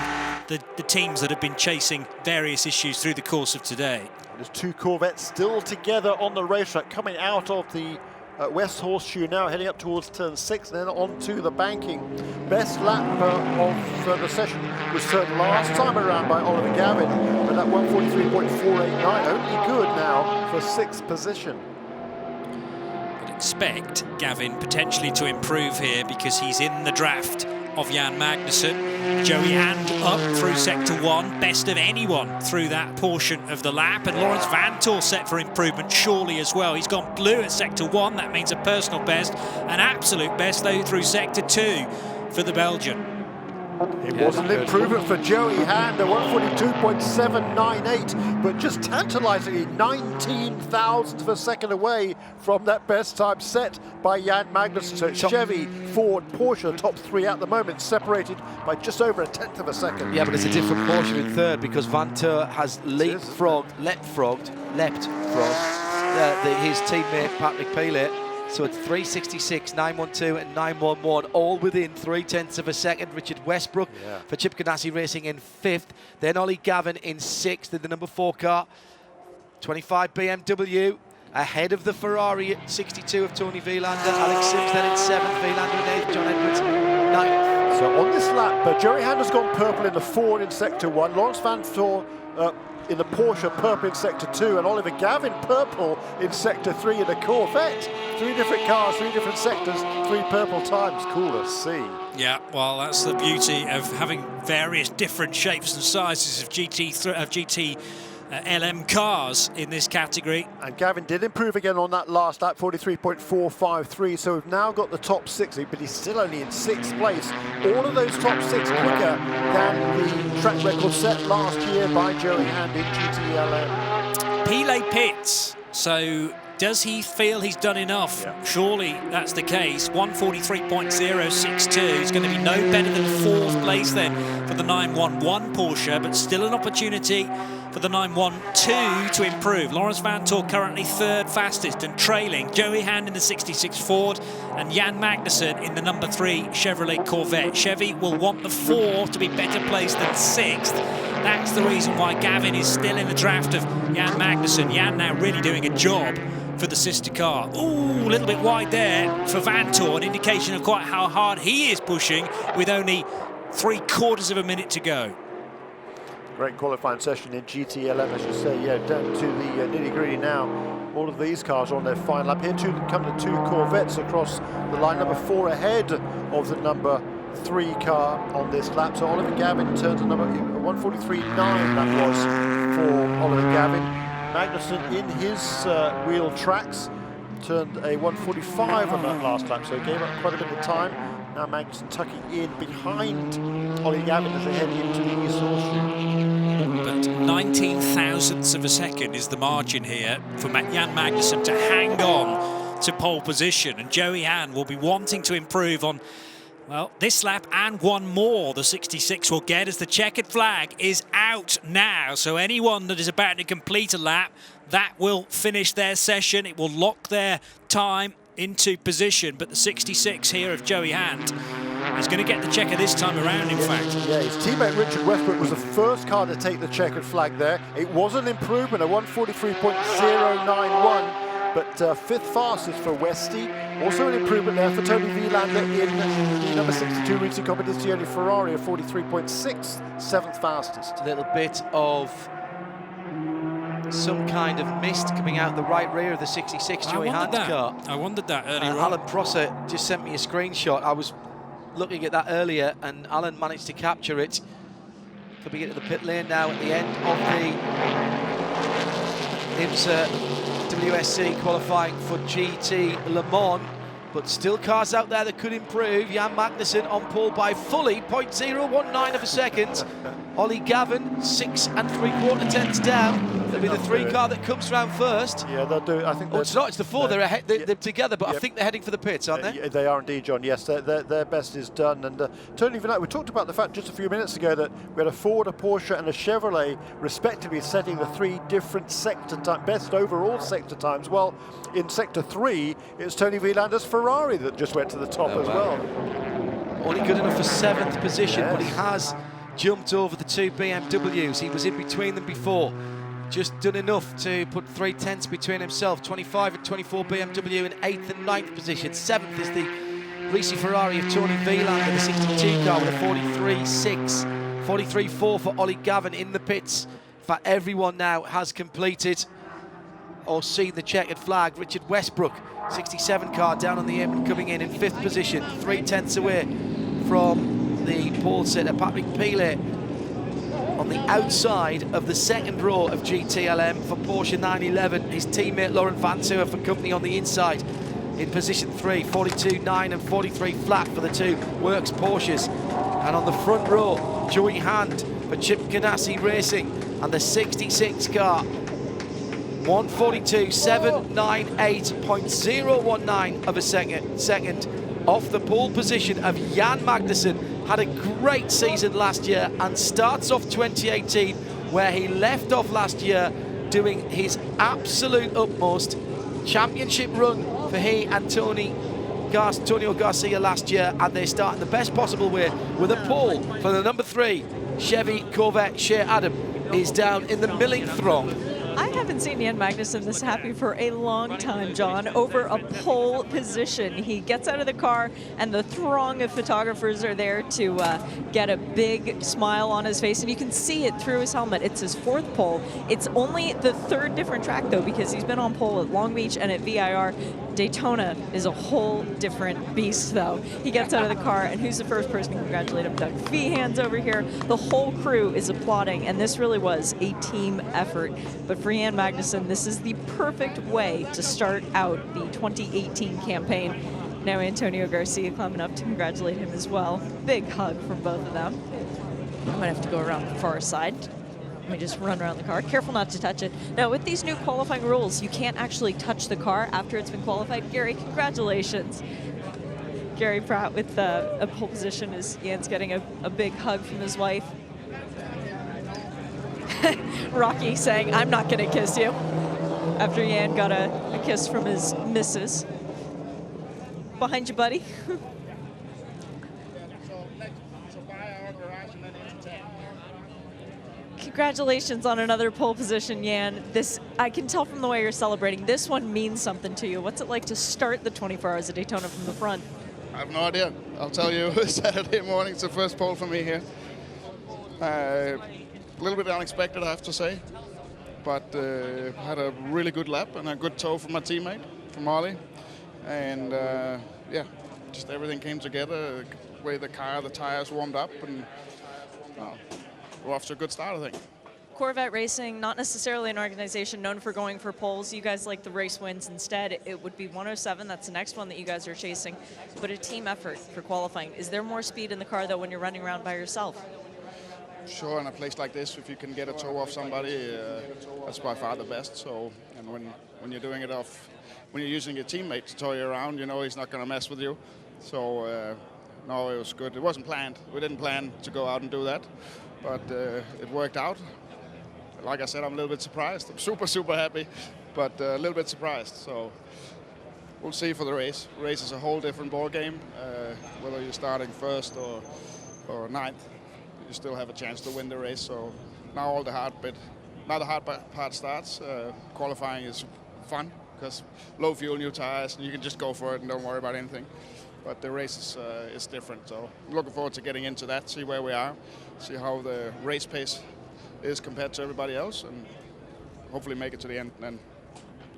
the teams that have been chasing various issues through the course of today. There's two Corvettes still together on the racetrack, coming out of the West Horseshoe now, heading up towards turn 6 and then onto the banking. Best lap of the session was third last time around by Oliver Gavin, but that 143.489 only good now for 6th position. Expect Gavin potentially to improve here because he's in the draft of Jan Magnussen. Joey Hand up through sector 1, best of anyone through that portion of the lap, and Lawrence Vantor set for improvement surely as well. He's gone blue at sector 1, that means a personal best, an absolute best though through sector 2 for the Belgian. It was an improvement for Joey Hand, a 142.798, but just tantalisingly 19 thousandths of a second away from that best time set by Jan Magnussen. So it's Chevy, Ford, Porsche, top three at the moment, separated by just over a tenth of a second. Yeah, but it's a different Porsche in third because Vantor has leapt frog his teammate Patrick Pilet. So it's 366, 912 and 911, all within 0.3 of a second. Richard Westbrook for Chip Ganassi Racing in 5th. Then Ollie Gavin in 6th in the number 4 car. 25 BMW ahead of the Ferrari 62 of Tony Villander. Alex Sims then in 7th, Villander in 8th, John Edwards 9th. So on this lap, Joey Hand has gone purple in the Ford in sector 1, Lawrence Vantor in the Porsche purple in sector 2, and Oliver Gavin purple in sector 3 in the Corvette. 3 different cars, 3 different sectors, 3 purple times. Cool to see. Yeah, well, that's the beauty of having various different shapes and sizes of GT LM cars in this category. And Gavin did improve again on that last lap, 43.453, so we've now got the top 6, but he's still only in 6th place. All of those top 6 quicker than the track record set last year by Joey Hand in GTLM. Pilet pits, so does he feel he's done enough? Yeah. Surely that's the case. 143.062 is going to be no better than 4th place then for the 911 Porsche, but still an opportunity for the 912 to improve. Lawrence Vantor currently 3rd fastest and trailing Joey Hand in the 66 Ford and Jan Magnussen in the number 3 Chevrolet Corvette. Chevy will want the 4 to be better placed than 6th. That's the reason why Gavin is still in the draft of Jan Magnussen. Jan now really doing a job for the sister car. Ooh, a little bit wide there for Vantor, an indication of quite how hard he is pushing with only 3/4 of a minute to go. Great qualifying session in GTLM, as you say. Yeah, down to the nitty-gritty now. All of these cars are on their final lap. Here come the 2 Corvettes across the line, number 4 ahead of the number 3 car on this lap. So Oliver Gavin turns a number 143.9, that was for Oliver Gavin. Magnussen in his wheel tracks turned a 145 on that last lap, so he gave up quite a bit of time. Now Magnussen tucking in behind Ollie Gavin as they head into the East Horseshoe. But 19 thousandths of a second is the margin here for Jan Magnussen to hang on to pole position, and Joey Hand will be wanting to improve on, well, this lap and one more the 66 will get, as the checkered flag is out now. So anyone that is about to complete a lap, that will finish their session. It will lock their time into position. But the 66 here of Joey Hand is going to get the checker this time around, in fact. Yeah, his teammate Richard Westbrook was the first car to take the checkered flag there. It was an improvement, a 143.091. But 5th fastest for Westy. Also an improvement there for Tony Villander in the number 62 Ricci Competizione Ferrari, a 43.6, 7th fastest. A little bit of some kind of mist coming out the right rear of the 66 Joey Hand car. I wondered that earlier on. Alan Prosser just sent me a screenshot. I was looking at that earlier, and Alan managed to capture it. Could be into the pit lane now at the end of the IMSA WSC qualifying for GT Le Mans, but still cars out there that could improve. Jan Magnussen on pole by fully 0.019 of a second. Ollie Gavin 6 3/4 tenths down. It'll be the 3 car that comes round first. Yeah, they'll do it. I think. Oh, it's not. It's the 4. They're ahead. They're together, but I Yep. think they're heading for the pits, aren't they? Yeah, they are indeed, John. Yes, their best is done. And Tony, we talked about the fact just a few minutes ago that we had a Ford, a Porsche, and a Chevrolet, respectively, setting the 3 different best overall sector times. Well, in sector 3, it's Tony Wielander's Ferrari that just went to the top as well. Only good enough for 7th position, Yes. but he has jumped over the 2 BMWs. He was in between them before. Just done enough to put 3/10 between himself. 25 and 24 BMW in 8th and 9th position. 7th is the Ricci Ferrari of Tony Wieland in the 62 car with a 43.6. 43.4 for Ollie Gavin in the pits. In fact, everyone now has completed or seen the checkered flag. Richard Westbrook, 67 car down on the apron, coming in 5th position, 3/10 away from the pole sitter. Patrick Pilet on the outside of the 2nd row of GTLM for Porsche 911. His teammate Laurent Vantour for company on the inside in position 3, 42.9 and 43 flat for the 2 Works Porsches. And on the front row, Joey Hand for Chip Ganassi Racing and the 66 car. 142.798.019 of a second off the pole position of Jan Magnussen. Had a great season last year and starts off 2018 where he left off last year, doing his absolute utmost. Championship run for he and Antonio Garcia last year, and they start in the best possible way with a pole for the number 3 Chevy Corvette. Shea Adam is down in the milling throng. I haven't seen Jan Magnussen this happy for a long time, John, over a pole position. He gets out of the car, and the throng of photographers are there to get a big smile on his face, and you can see it through his helmet. It's his 4th pole. It's only the 3rd different track, though, because he's been on pole at Long Beach and at VIR. Daytona is a whole different beast, though. He gets out of the car, and who's the first person to congratulate him? Doug Feehan's over here. The whole crew is applauding, and this really was a team effort. But for Jan Magnussen, this is the perfect way to start out the 2018 campaign. Now Antonio Garcia climbing up to congratulate him as well. Big hug from both of them. I might have to go around the far side. Let me just run around the car. Careful not to touch it. Now, with these new qualifying rules, you can't actually touch the car after it's been qualified. Gary, congratulations. Gary Pratt with a pole position as Jan's getting a big hug from his wife. Rocky saying, "I'm not going to kiss you," after Jan got a kiss from his missus. Behind you, buddy. Congratulations on another pole position, Jan. This, I can tell from the way you're celebrating, this one means something to you. What's it like to start the 24 Hours of Daytona from the front? I have no idea. I'll tell you, Saturday morning, it's the first pole for me here. A little bit unexpected, I have to say. But had a really good lap and a good tow from my teammate, from Ollie. And yeah, just everything came together, the way the car, the tires warmed up, and we're off to a good start, I think. Corvette Racing, not necessarily an organization known for going for poles. You guys like the race wins instead. It would be 107. That's the next one that you guys are chasing. But a team effort for qualifying. Is there more speed in the car, though, when you're running around by yourself? Sure, in a place like this, if you can get a tow off somebody, that's by far the best. So, and when you're doing it off, when you're using your teammate to tow you around, you know he's not going to mess with you. So, no, it was good. It wasn't planned. We didn't plan to go out and do that, but it worked out. Like I said, I'm a little bit surprised. I'm super, super happy, but a little bit surprised. So we'll see for the race. Race is a whole different ball game. Whether you're starting first or ninth, you still have a chance to win the race. So now the hard part starts. Qualifying is fun because low fuel, new tires, and you can just go for it and don't worry about anything. But the race is different. So I'm looking forward to getting into that, see where we are, see how the race pace is compared to everybody else, and hopefully make it to the end and then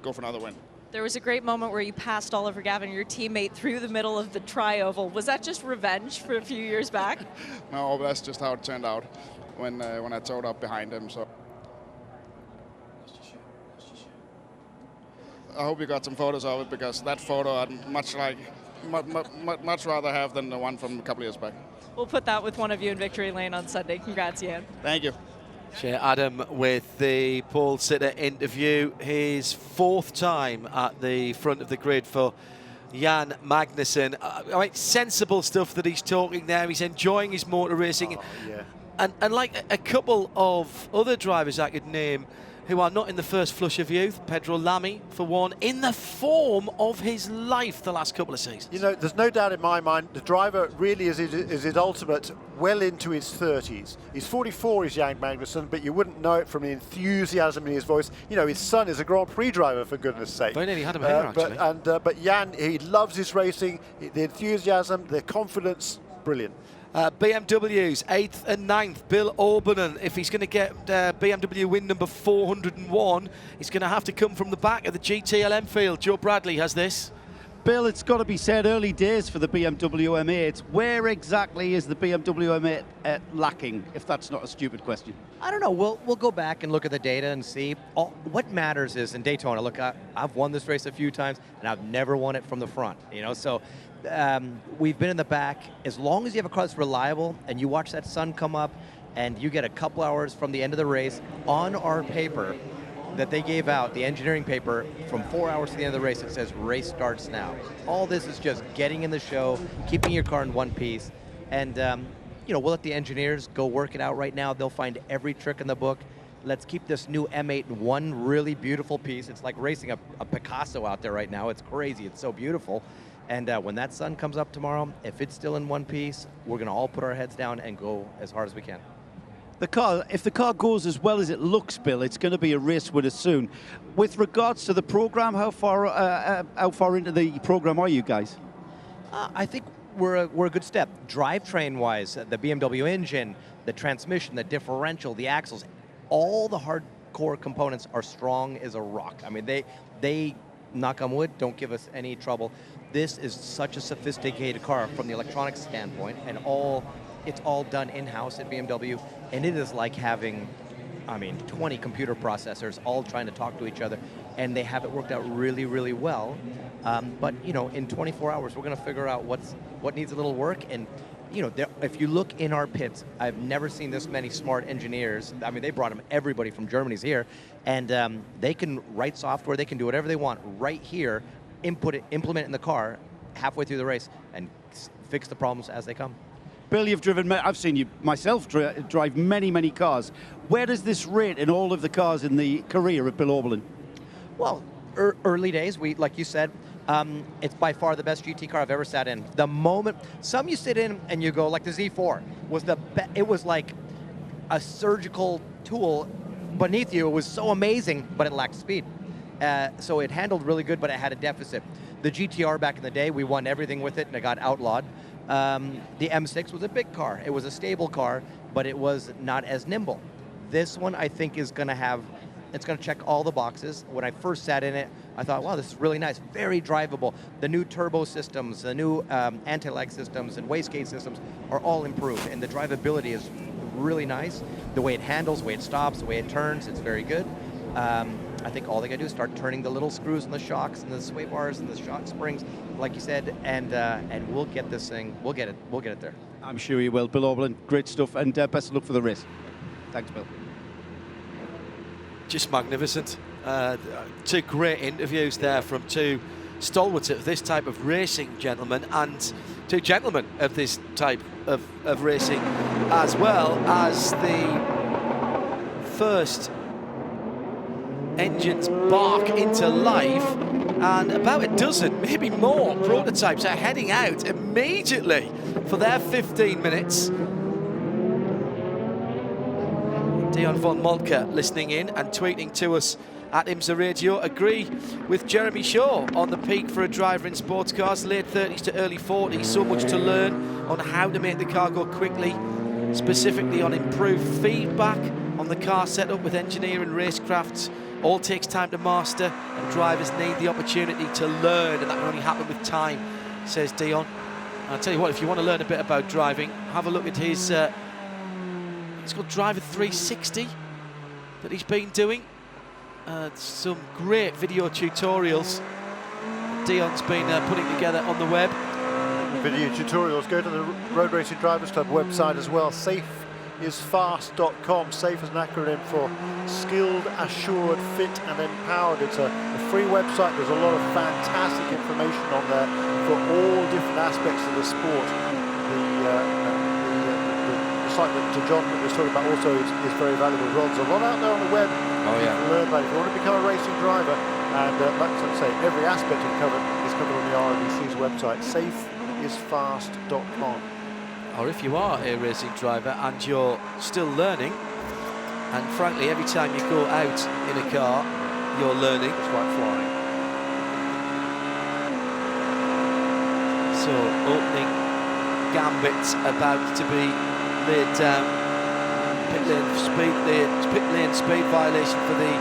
go for another win. There was a great moment where you passed Oliver Gavin, your teammate, through the middle of the tri-oval. Was that just revenge for a few years back? No, that's just how it turned out when I towed up behind him. So I hope you got some photos of it, because that photo I'd much rather have than the one from a couple of years back. We'll put that with one of you in victory lane on Sunday. Congrats, Jan. Thank you. Shea Adam with the Paul Sitter interview, his 4th time at the front of the grid for Jan Magnussen. I mean, sensible stuff that he's talking there. He's enjoying his motor racing. Oh, yeah. And like a couple of other drivers I could name who are not in the first flush of youth, Pedro Lamy, for one, in the form of his life the last couple of seasons. You know, there's no doubt in my mind the driver really is his ultimate well into his 30s. He's 44, he's Jan Magnussen, but you wouldn't know it from the enthusiasm in his voice. You know, his son is a Grand Prix driver, for goodness sake. Very nearly had him here, actually. But Jan, he loves his racing, the enthusiasm, the confidence, brilliant. BMWs, 8th and 9th, Bill Orbanen. If he's going to get BMW win number 401, he's going to have to come from the back of the GTLM field. Joe Bradley has this. Bill, it's got to be said, early days for the BMW M8. Where exactly is the BMW M8 lacking, if that's not a stupid question? I don't know. We'll go back and look at the data and see. What matters is in Daytona. Look, I've won this race a few times, and I've never won it from the front. You know, so we've been in the back. As long as you have a car that's reliable, and you watch that sun come up, and you get a couple hours from the end of the race on our paper that they gave out, the engineering paper, from 4 hours to the end of the race, it says race starts now. All this is just getting in the show, keeping your car in one piece, and you know, we'll let the engineers go work it out right now. They'll find every trick in the book. Let's keep this new M8 in one really beautiful piece. It's like racing a Picasso out there right now. It's crazy, it's so beautiful. And when that sun comes up tomorrow, if it's still in one piece, we're gonna all put our heads down and go as hard as we can. The car, if the car goes as well as it looks, Bill, it's going to be a race winner soon. With regards to the program, how far into the program are you guys? I think we're a good step. Drivetrain-wise, the BMW engine, the transmission, the differential, the axles, all the hardcore components are strong as a rock. I mean, they knock on wood, don't give us any trouble. This is such a sophisticated car from the electronics standpoint, and it's all done in-house at BMW, and it is like having, 20 computer processors all trying to talk to each other, and they have it worked out really, really well. But you know, in 24 hours, we're going to figure out what needs a little work. And you know, if you look in our pits, I've never seen this many smart engineers. I mean, they brought them, everybody from Germany's here, and they can write software, they can do whatever they want right here, implement it in the car halfway through the race, and fix the problems as they come. Bill, you've driven, I've seen you myself drive many, many cars. Where does this rate in all of the cars in the career of Bill Orbanen? Well, early days, like you said, it's by far the best GT car I've ever sat in. The moment, some you sit in and you go, like the Z4, it was like a surgical tool beneath you. It was so amazing, but it lacked speed. So it handled really good, but it had a deficit. The GTR back in the day, we won everything with it, and it got outlawed. The M6 was a big car. It was a stable car, but it was not as nimble. This one, I think, is going to it's going to check all the boxes. When I first sat in it, I thought, wow, this is really nice, very drivable. The new turbo systems, the new anti-lag systems and wastegate systems are all improved, and the drivability is really nice. The way it handles, the way it stops, the way it turns, it's very good. I think all they gotta do is start turning the little screws and the shocks and the sway bars and the shock springs, like you said, and we'll get this thing. We'll get it there. I'm sure you will. Bill Orbanen, great stuff, and best of luck for the race. Thanks, Bill. Just magnificent. Two great interviews there from two stalwarts of this type of racing, gentlemen, and two gentlemen of this type of racing, as well as the first engines bark into life, and about a dozen, maybe more, prototypes are heading out immediately for their 15 minutes. Dion von Moltke listening in and tweeting to us at IMSA Radio. Agree with Jeremy Shaw on the peak for a driver in sports cars, late 30s to early 40s. So much to learn on how to make the car go quickly, specifically on improved feedback on the car setup with engineering racecrafts. All takes time to master, and drivers need the opportunity to learn, and that can only happen with time, says Dion. And I'll tell you what, if you want to learn a bit about driving, have a look at his it's called Driver 360 that he's been doing. Some great video tutorials Dion's been putting together on the web. Video tutorials, go to the Road Racing Drivers Club website as well. Safe safeisfast.com. SAFE is an acronym for Skilled, Assured, Fit and Empowered. It's a free website. There's a lot of fantastic information on there for all different aspects of the sport. The site that John was talking about also is very valuable as well. There's a lot out there on the web. Oh, yeah. You can learn about it. If you want to become a racing driver, and like I say, every aspect is covered on the RNBC's website, safeisfast.com. Or if you are a racing driver and you're still learning, and frankly, every time you go out in a car, you're learning. It's like flying. So opening gambits about to be laid down. Pit lane speed violation for the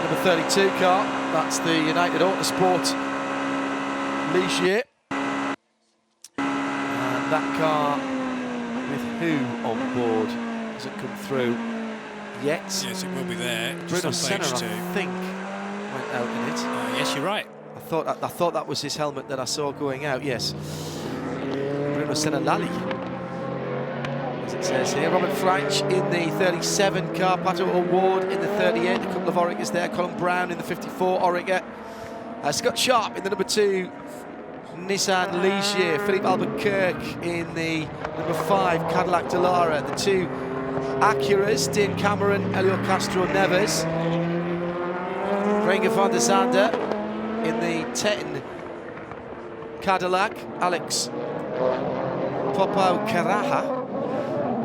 number 32 car. That's the United Autosport Ligier. And that car with who on board hasn't come through yet. Yes, it will be there. Bruno Just on Senna, page I 2. think, went out in it. Yes, you're right. I thought that was his helmet that I saw going out. Yes, Bruno Senna Lally, as it says here. Robert Franch in the 37 car, Pato Award in the 38. A couple of Oregas there. Colin Brown in the 54 Origa. Scott Sharp in the number 2 Nissan Ligier. Philippe Albuquerque in the number 5 Cadillac Delara. The 2 Acuras, Dane Cameron, Elio Castro Neves. Renger van der Zande in the 10 Cadillac, Alex Popao Caraja.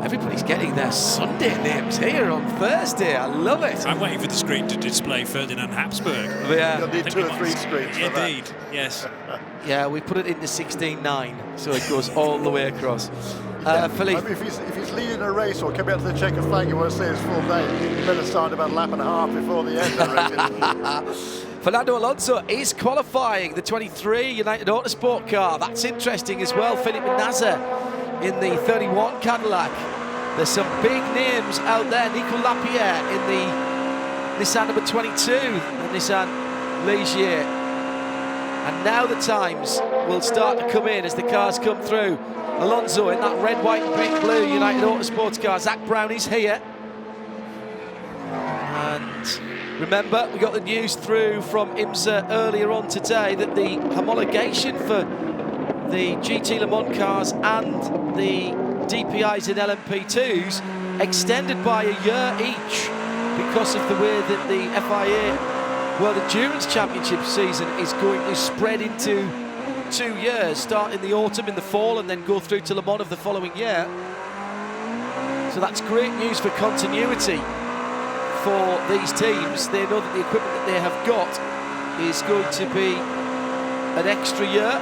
Everybody's getting their Sunday names here on Thursday. I love it. I'm waiting for the screen to display Ferdinand Habsburg. Yeah, You'll need 2 or 3 screens for that. Indeed, yes. yeah, we put it into 16:9, so it goes all the way across. Philippe. I mean, if he's leading a race or coming out to the checker flag, you want to say his full name, you better start about a lap and a half before the end, I reckon. Fernando Alonso is qualifying the 23 United Autosport car. That's interesting as well. Felipe Nasser in the 31 Cadillac. There's some big names out there. Nico Lapierre in the Nissan number 22, the Nissan Ligier. And now the times will start to come in as the cars come through. Alonso in that red, white, and pink blue United Autosports car. Zach Brown is here. And remember, we got the news through from IMSA earlier on today that the homologation for the GT Lamont cars and the DPIs and LMP2s extended by a year each because of the way that the FIA World Endurance Championship season is going to spread into 2 years, start in the autumn, in the fall, and then go through to Le Mans of the following year. So that's great news for continuity for these teams. They know that the equipment that they have got is going to be an extra year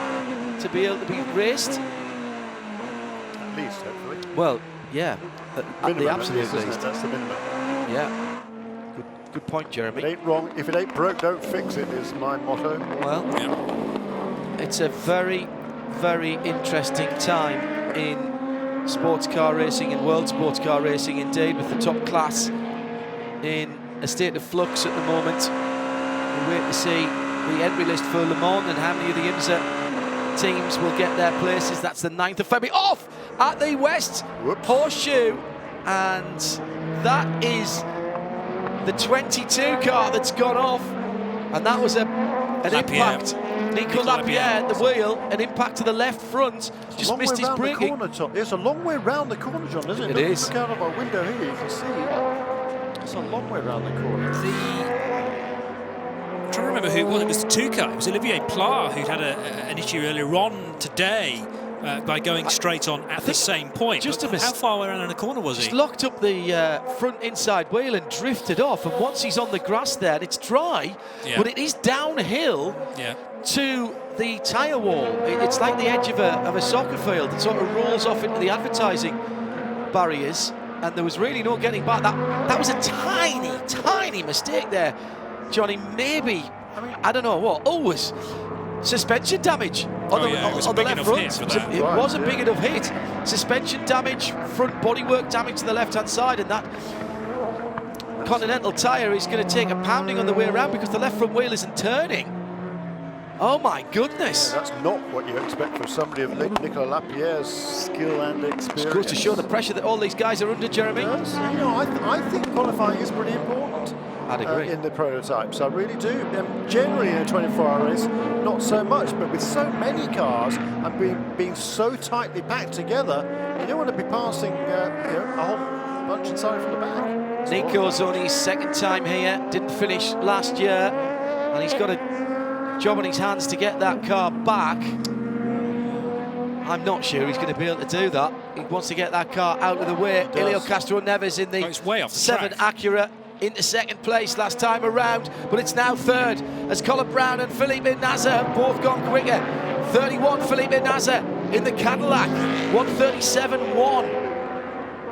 to be able to be raced. At least, hopefully. Well, yeah, at the absolute isn't it? least. That's the minimum. Yeah, good point, If Jeremy. it ain't wrong, if it ain't broke, don't fix it, is my motto. Well, it's a very, very interesting time in sports car racing, in world sports car racing indeed, with the top class in a state of flux at the moment. We'll wait to see the entry list for Le Mans and how many of the IMSA teams will get their places. That's the 9th of February. Off at the West Horseshoe, and that is the 22 car that's gone off, and that was an impact. Nico Lapierre at the wheel, an impact to the left front, just missed his braking. It's a long way round the corner, John, isn't it? It is. Look out of our window here, you can see. It's a long way round the corner. I'm trying to remember who it was. It was the 2 car. It was Olivier Pla who'd had an issue earlier on today by going straight on at the same point. Just how far around in the corner was Just he? locked up the front inside wheel and drifted off, and once he's on the grass there, it's dry, but it is downhill to the tyre wall. It's like the edge of a soccer field. It sort of rolls off into the advertising barriers, and there was really no getting back. That was a tiny, tiny mistake there, Johnny. Maybe, I don't know what. Was suspension damage on the left front. It was a big enough hit. Suspension damage, front bodywork damage to the left-hand side, and that Continental tyre is going to take a pounding on the way around because the left front wheel isn't turning. Oh my goodness. That's not what you expect from somebody of Nicolas Lapierre's skill and experience. It goes to show the pressure that all these guys are under, Jeremy. Yes, you know, I think qualifying is pretty important. I'd agree. In the prototypes, I really do. Generally in a 24-hour race, not so much, but with so many cars and being so tightly packed together, you don't want to be passing a whole bunch inside from the back. Nico's only his second time here, didn't finish last year, and he's got a job on his hands to get that car back. I'm not sure he's going to be able to do that. He wants to get that car out of the way. Elio Castro Neves in the it's way off the 7 track. Acura into second place last time around, but it's now third as Colin Brown and Felipe Nasser have both gone quicker. 31 Felipe Nasser in the Cadillac, 137.1.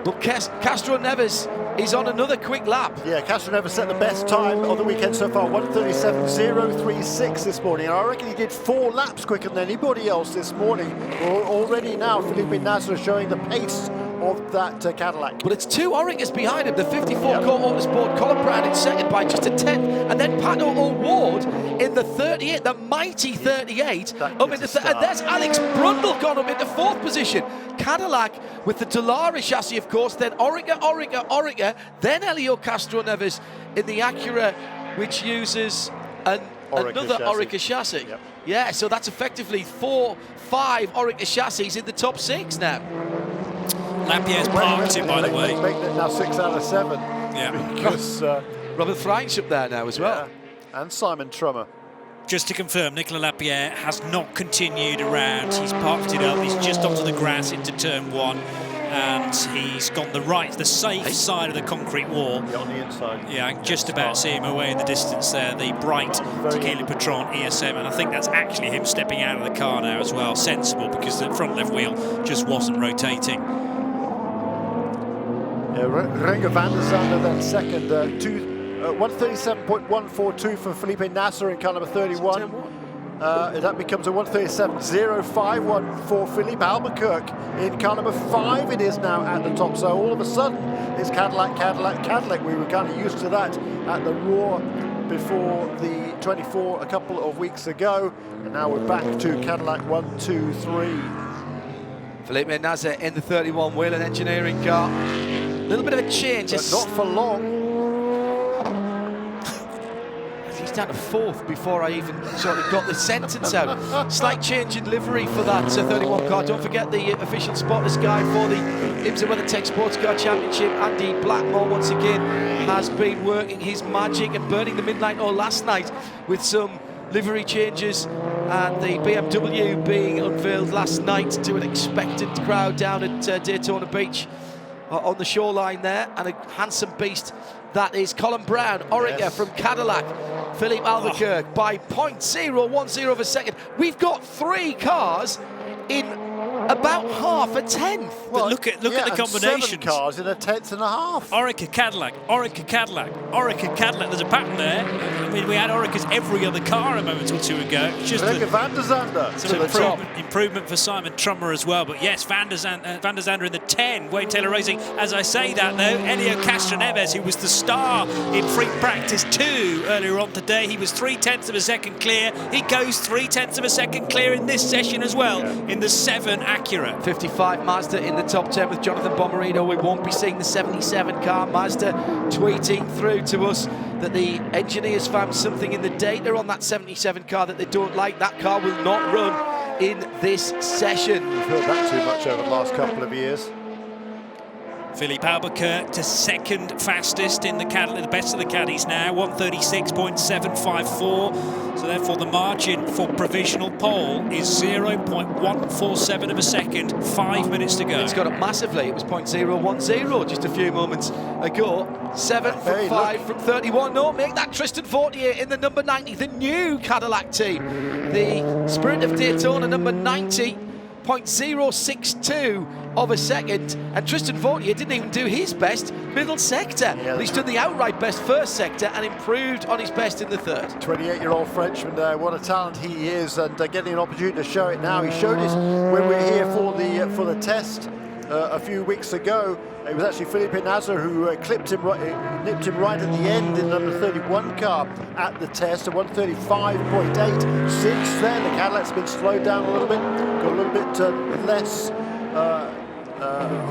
But Castro Neves is on another quick lap. Yeah, Castro Neves set the best time of the weekend so far, 1:37.036 this morning. And I reckon he did 4 laps quicker than anybody else this morning. Already now, Felipe Nasser showing the pace of that Cadillac. But it's 2 Oregas behind him. The 54 Core Autosport, Colin Brown in second by just a 10th, and then Pato O'Ward in the 38, the mighty 38, up into and there's Alex Brundle gone up into 4th position. Cadillac with the Dallara chassis, of course, then Orica, then Elio Castro Neves in the Acura, which uses another Orica chassis. Yep. Yeah, so that's effectively 4-5 Orica chassis in the top 6 now. Lapierre's parked it, by the way. Making it now 6 out of 7. Yeah. Because, Robert Freinsch up there now as well. yeah. And Simon Trummer. Just to confirm, Nicolas Lapierre has not continued around. He's parked it up. He's just onto the grass into turn 1. And he's gone the safe side of the concrete wall. Yeah, on the inside. Yeah, I can just about see him away in the distance there, the bright Tequila Patron ESM, and I think that's actually him stepping out of the car now as well. Sensible, because the front left wheel just wasn't rotating. Yeah, Renger van der Zande then second, 1:37.142 for Felipe Nasser in car number 31. That becomes a 1:37.051 for Philippe Albuquerque in car number 5. It is now at the top. So all of a sudden, it's Cadillac. We were kind of used to that at the Roar before the 24 a couple of weeks ago. And now we're back to Cadillac 1, 2, 3. Felipe Nasser in the 31 Whelen Engineering car. A little bit of a change. But not for long. He's down to 4th before I even sort of got the sentence out. Slight change in livery for that 31 car. Don't forget the official spotters guide for the IMSA WeatherTech Sports Car Championship. Andy Blackmore once again has been working his magic and burning the midnight oil last night with some livery changes, and the BMW being unveiled last night to an expectant crowd down at Daytona Beach on the shoreline there, and a handsome beast that is Colin Brown, Orica from Cadillac, Philippe Albuquerque by 0.010 of a second. We've got 3 cars in about half a tenth. But look at the combinations. 7 cars in a 10th and a half. Orica Cadillac, Orica Cadillac, Orica Cadillac. There's a pattern there. I mean, we had Orica's every other car a moment or 2 ago. It's just Renger van der Zande some to the top. improvement for Simon Trummer as well. But yes, Van der Zande in the 10. Wayne Taylor Racing. As I say that though, Elio Castro Neves, who was the star in free practice 2 earlier on today, he was 0.3 of a second clear. He goes 0.3 of a second clear in this session as well, in the 7 Acura. 55 Mazda in the top 10 with Jonathan Bomarino. We won't be seeing the 77 car. Mazda tweeting through to us that the engineers found something in the data on that 77 car that they don't like. That car will not run in this session. We've heard that too much over the last couple of years. Philippe Albuquerque to second fastest in the Cadillac, the best of the Caddies now, 1:36.754. So therefore the margin for provisional pole is 0.147 of a second, 5 minutes to go. It's got up massively. It was 0.010 just a few moments ago. 7 from 5 from 31. No, make that Tristan Fortier in the number 90, the new Cadillac team. The Spirit of Daytona number 90. 0.062 of a second, and Tristan Fortier didn't even do his best middle sector. But he's done the outright best first sector and improved on his best in the 3rd. 28-year-old Frenchman there, what a talent he is, and getting an opportunity to show it now. He showed us when we were here for the test a few weeks ago. It was actually Felipe Nasr who nipped him right at the end in the number 31 car at the test, a 135.8. Since then, the Cadillac's been slowed down a little bit, got a little bit less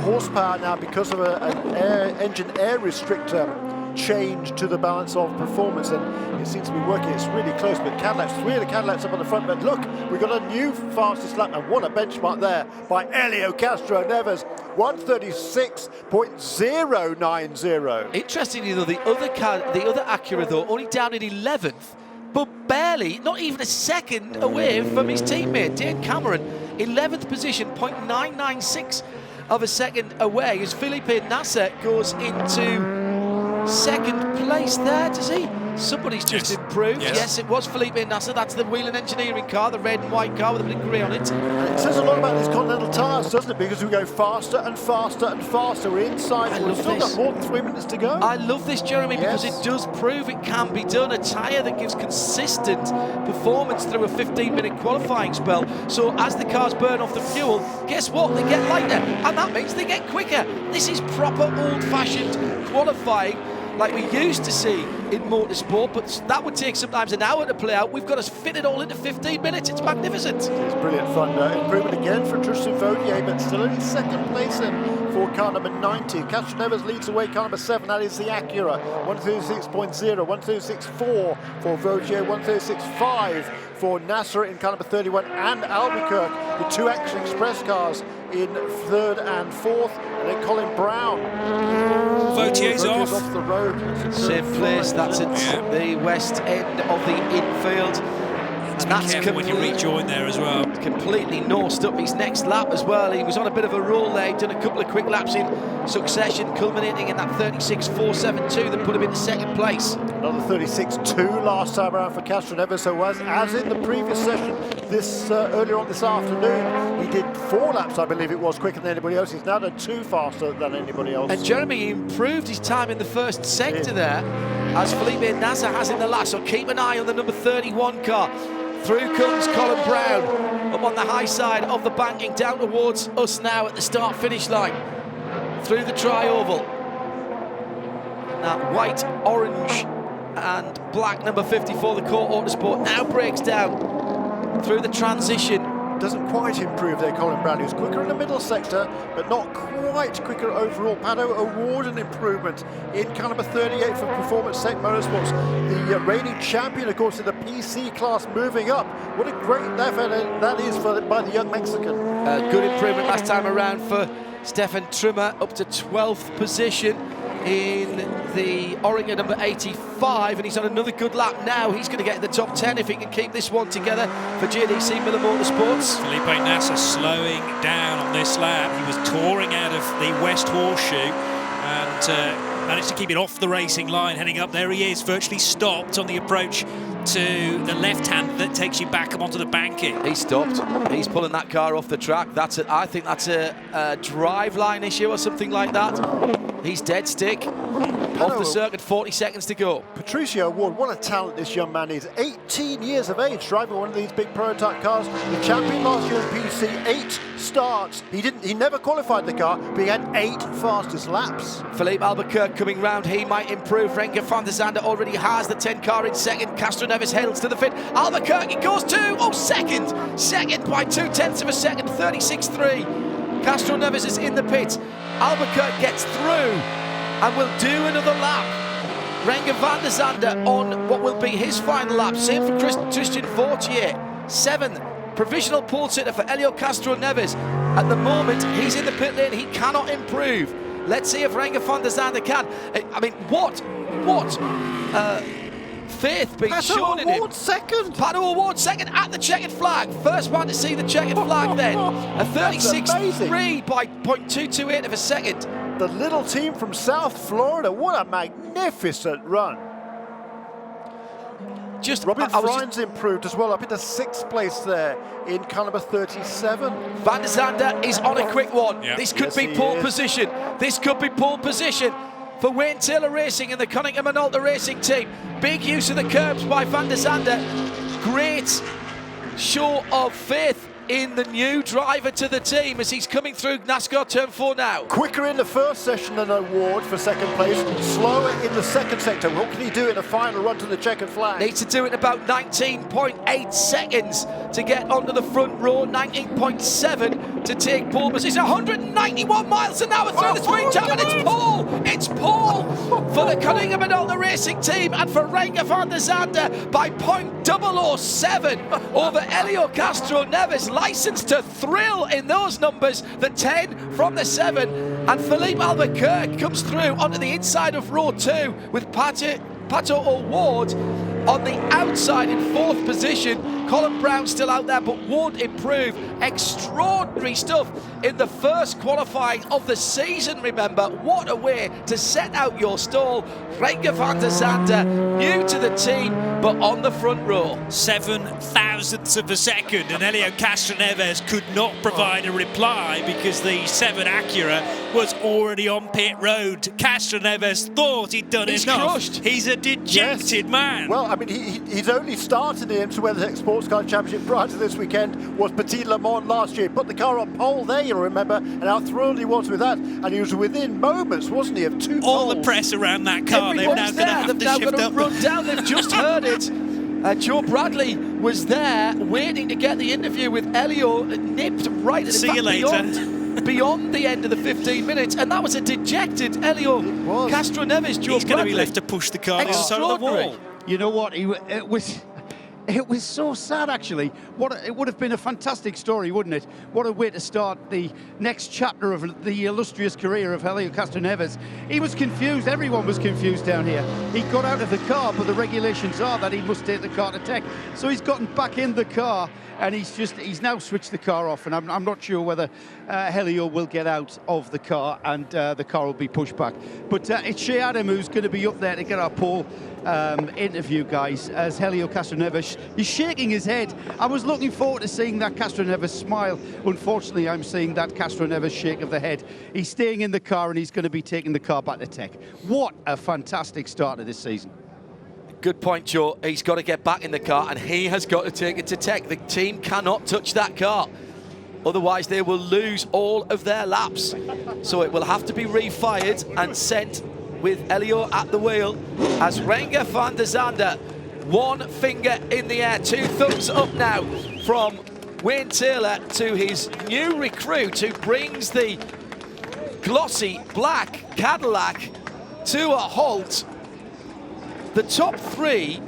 horsepower now because of an engine air restrictor change to the balance of performance, and it seems to be working. It's really close, but Cadillacs, 3 of the Cadillacs up on the front. But look, we've got a new fastest lap, and what a benchmark there by Helio Castro-Neves, 136.090. Interestingly, though, the other Acura, though, only down in 11th, but barely, not even a second away from his teammate, Dane Cameron. 11th position, 0.996 of a second away, as Felipe Nasr goes into second place there, does he? Somebody's just improved. Yes, it was Felipe Nasr. That's the Wheel and Engineering car, the red and white car with a bit of grey on it. And it says a lot about these Continental tyres, doesn't it? Because we go faster and faster and faster. We're inside. We've still got more than 3 minutes to go. I love this, Jeremy, because it does prove it can be done. A tyre that gives consistent performance through a 15-minute qualifying spell. So as the cars burn off the fuel, guess what? They get lighter, and that means they get quicker. This is proper old-fashioned qualifying, like we used to see in motorsport, but that would take sometimes an hour to play out. We've got to fit it all into 15 minutes. It's magnificent. It's brilliant fun. Improvement again for Tristan Vautier, but still only second place in for car number 90. Castro-Neves leads away car number 7. That is the Acura. 136.0, 136.4 for Vautier, 136.5 for Nasr in car number 31, and Albuquerque, the 2 Action Express cars in 3rd and 4th, and then Colin Brown. Vautier's off the road. Same place, that's at the west end of the infield. And that's when you rejoin there as well. Completely nosed up his next lap as well. He was on a bit of a roll there. He'd done a couple of quick laps in succession, culminating in that 36.472 that put him into second place. Another 36.2 last time around for Castro-Neves. So as in the previous session, this earlier on this afternoon, he did 4 laps, I believe it was, quicker than anybody else. He's now done 2 faster than anybody else. And Jeremy improved his time in the first sector there, as Felipe Nasr has in the last. So keep an eye on the number 31 car. Through comes Colin Brown, up on the high side of the banking, down towards us now at the start-finish line. Through the tri-oval. That white, orange and black number 54, the Core Autosport, now breaks down through the transition. Doesn't quite improve there, Colin Brown. He was quicker in the middle sector, but not quite quicker overall. Pato Award an improvement in car number 38 for Performance Tech Motorsports. The reigning champion, of course, in the PC class, moving up. What a great effort that is by the young Mexican. Good improvement last time around for Stefan Trimmer, up to 12th position in the Oregon number 85, and he's on another good lap now. He's going to get in the top 10 if he can keep this one together for JDC Miller Motorsports. Felipe Nasr slowing down on this lap. He was touring out of the West Horseshoe and managed to keep it off the racing line. Heading up, there he is, virtually stopped on the approach to the left hand that takes you back up onto the banking. He stopped. He's pulling that car off the track. I think that's a driveline issue or something like that. He's dead stick. Off the circuit, 40 seconds to go. Patricio Ward, what a talent this young man is. 18 years of age, driving one of these big prototype cars. The champion last year in PC, 8 starts. He never qualified the car, but he had 8 fastest laps. Philippe Albuquerque coming round. He might improve. Renger van der Zande already has the 10 car in second. Castro-Neves hails to the fit. Albuquerque goes second. Second by 0.2 of a second, 36.3. Castro-Neves is in the pit. Albuquerque gets through and will do another lap. Renger van der Zande on what will be his final lap. Same for Tristan Vautier. 7th provisional pole sitter for Helio Castro-Neves. At the moment, he's in the pit lane. He cannot improve. Let's see if Renger van der Zande can. I mean, what faith being shown in him. Pato Award second at the checkered flag. First one to see the checkered flag then. A 36.3 by 0.228 of a second. The little team from South Florida, what a magnificent run. Robin Frijns improved as well, up into 6th place there in car number 37. Van der Zande is on a quick one. Yep. This could be pole position. This could be pole position for Wayne Taylor Racing and the Cunningham Minolta Racing team. Big use of the curbs by Van der Zande. Great show of faith in the new driver to the team as he's coming through NASCAR Turn 4 now. Quicker in the first session than Award for second place, slower in the second sector. What can he do in a final run to the checkered flag? Needs to do it in about 19.8 seconds to get onto the front row, 19.7 to take pole position. 191 miles an hour through the sprint jam, and it's pole! It's pole for the Cunningham and Alder Racing team and for Renger van der Zande by 0.007 over Helio Castro Neves, licensed to thrill in those numbers, the 10 from the 7, and Philippe Albuquerque comes through onto the inside of row 2 with Pato O'Ward on the outside in 4th position. Colin Brown still out there but won't improve. Extraordinary stuff in the first qualifying of the season, remember. What a way to set out your stall. Renger van der Zande, new to the team but on the front row. 7 thousandths of a second, and Helio Castroneves could not provide a reply because the 7 Acura was already on pit road. Castroneves thought he'd done He's enough. crushed. He's a dejected man. Well, I mean, he's only started the IMSA WeatherTech Sports Car Championship prior to this weekend. Was Petit Lamont last year. Put the car on pole there, you'll remember, and how thrilled he was with that. And he was within moments, wasn't he, of 2 All poles. the press around that car, they're now Everyone's going to there. have They've to now shift got to up. run down. They've just heard it. Joe Bradley was there waiting to get the interview with Helio, nipped right at See you later. Beyond the end of the 15 minutes, and that was a dejected Helio Castro Neves. Joe He's going to Bradley. be left to push the car on the side of the wall. You know what? It was so sad, actually. It would have been a fantastic story, wouldn't it? What a way to start the next chapter of the illustrious career of Helio Castroneves. He was confused. Everyone was confused down here. He got out of the car, but the regulations are that he must take the car to tech. So he's gotten back in the car, and he's now switched the car off. And I'm not sure whether Helio will get out of the car and the car will be pushed back. But it's Shea Adam who's going to be up there to get our pole interview, guys, as Helio Castroneves is shaking his head. I was looking forward to seeing that Castroneves smile. Unfortunately, I'm seeing that Castroneves shake of the head. He's staying in the car and he's going to be taking the car back to tech. What a fantastic start to this season. Good point, Joe. He's got to get back in the car and he has got to take it to tech. The team cannot touch that car. Otherwise, they will lose all of their laps. So it will have to be refired and sent with Helio at the wheel as Renger van der Zande, 1 finger in the air, 2 thumbs up now from Wayne Taylor to his new recruit who brings the glossy black Cadillac to a halt. The top 3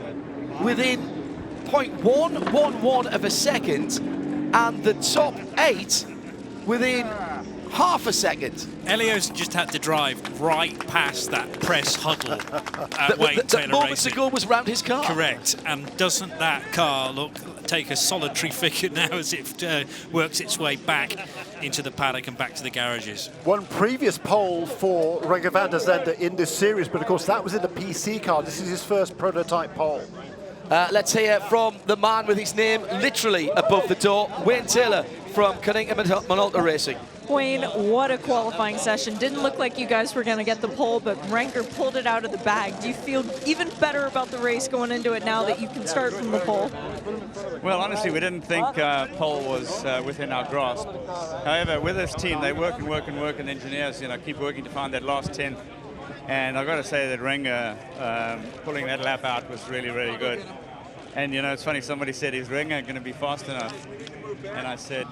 within 0.111 of a second and the top 8 within half a second. Helio's just had to drive right past that press huddle at Wayne that Taylor moments Racing. ago was round his car. Correct. And doesn't that car take a solitary figure now as it works its way back into the paddock and back to the garages? One previous pole for Renger van der Zande in this series, but of course that was in the PC car. This is his first prototype pole. Let's hear from the man with his name literally above the door, Wayne Taylor from Cunningham and Alder Racing. Wayne, what a qualifying session. Didn't look like you guys were going to get the pole, but Renger pulled it out of the bag. Do you feel even better about the race going into it now that you can start from the pole? Well, honestly, we didn't think pole was within our grasp. However, with this team, they work and work and work, and engineers, keep working to find that last 10. And I've got to say that Renger pulling that lap out was really, really good. And, it's funny, somebody said, is Renger going to be fast enough? And I said,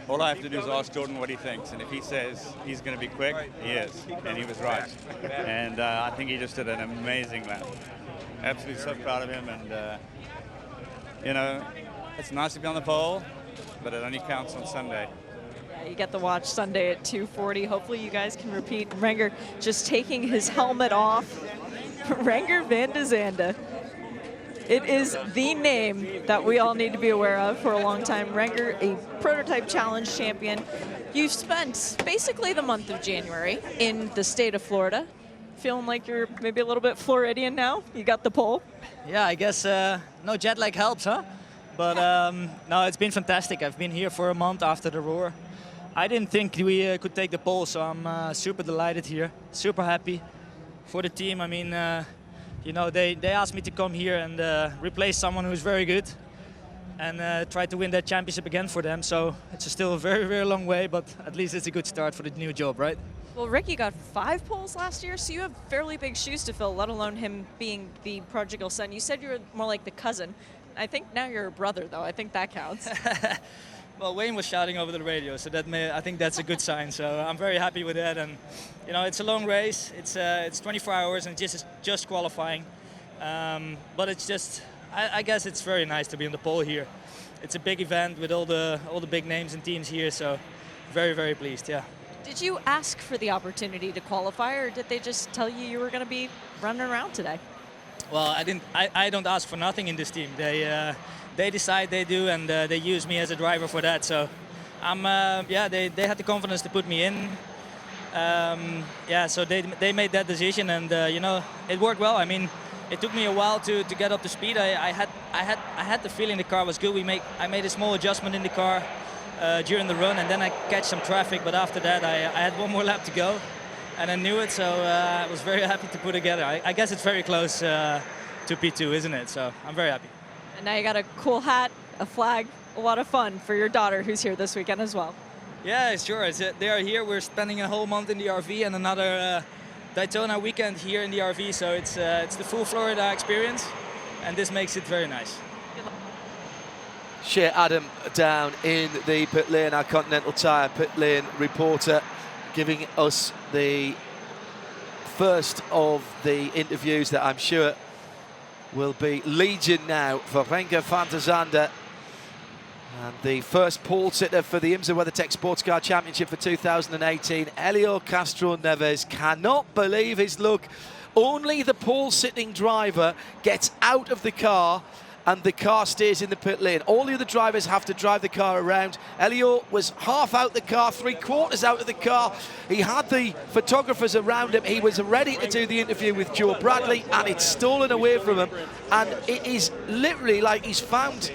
all I have to do is ask Jordan what he thinks. And if he says he's going to be quick, he is. And he was right. And I think he just did an amazing lap. Absolutely so proud of him. And, it's nice to be on the pole, but it only counts on Sunday. You get to watch Sunday at 2:40. Hopefully you guys can repeat. Renger just taking his helmet off. Renger van der Zande. It is the name that we all need to be aware of for a long time. Renger, a prototype challenge champion. You've spent basically the month of January in the state of Florida. Feeling like you're maybe a little bit Floridian now? You got the pole? Yeah, I guess no jet lag helps, huh? But no, it's been fantastic. I've been here for a month after the Roar. I didn't think we could take the pole, so I'm super delighted here, super happy for the team. I mean, they asked me to come here and replace someone who's very good. and try to win that championship again for them. So it's still a very, very long way, but at least it's a good start for the new job, right? Well, Ricky got 5 poles last year, so you have fairly big shoes to fill, let alone him being the prodigal son. You said you were more like the cousin. I think now you're a brother, though. I think that counts. Well, Wayne was shouting over the radio, so I think that's a good sign. So I'm very happy with that. And you know, it's a long race. It's 24 hours and just qualifying. But it's just, I guess it's very nice to be on the pole here. It's a big event with all the big names and teams here. So very, very pleased. Yeah. Did you ask for the opportunity to qualify, or did they just tell you were going to be running around today? Well, I didn't. I don't ask for nothing in this team. They decide, they do, and they use me as a driver for that. So yeah, they had the confidence to put me in. Yeah, so they made that decision, and you know, it worked well. I mean, it took me a while to get up to speed. I had the feeling the car was good. I made a small adjustment in the car during the run, and then I catch some traffic. But after that, I had one more lap to go, and I knew it. So I was very happy to put together. I guess it's very close to P2, isn't it? So I'm very happy. And now you got a cool hat, a flag, a lot of fun for your daughter who's here this weekend as well. Yeah, sure. They are here. We're spending a whole month in the RV and another Daytona weekend here in the RV. So it's the full Florida experience, and this makes it very nice. Shea Adam down in the pit lane, our Continental Tire pit lane reporter, giving us the first of the interviews that I'm sure will be legion now for Renger van der Zande. And the first pole sitter for the IMSA WeatherTech Sports Car Championship for 2018, Helio Castro-Neves, cannot believe his luck. Only the pole sitting driver gets out of the car and the car stays in the pit lane. All the other drivers have to drive the car around. Helio was half out the car, 3/4 out of the car. He had the photographers around him. He was ready to do the interview with Joe Bradley, and it's stolen away from him. And it is literally like he's found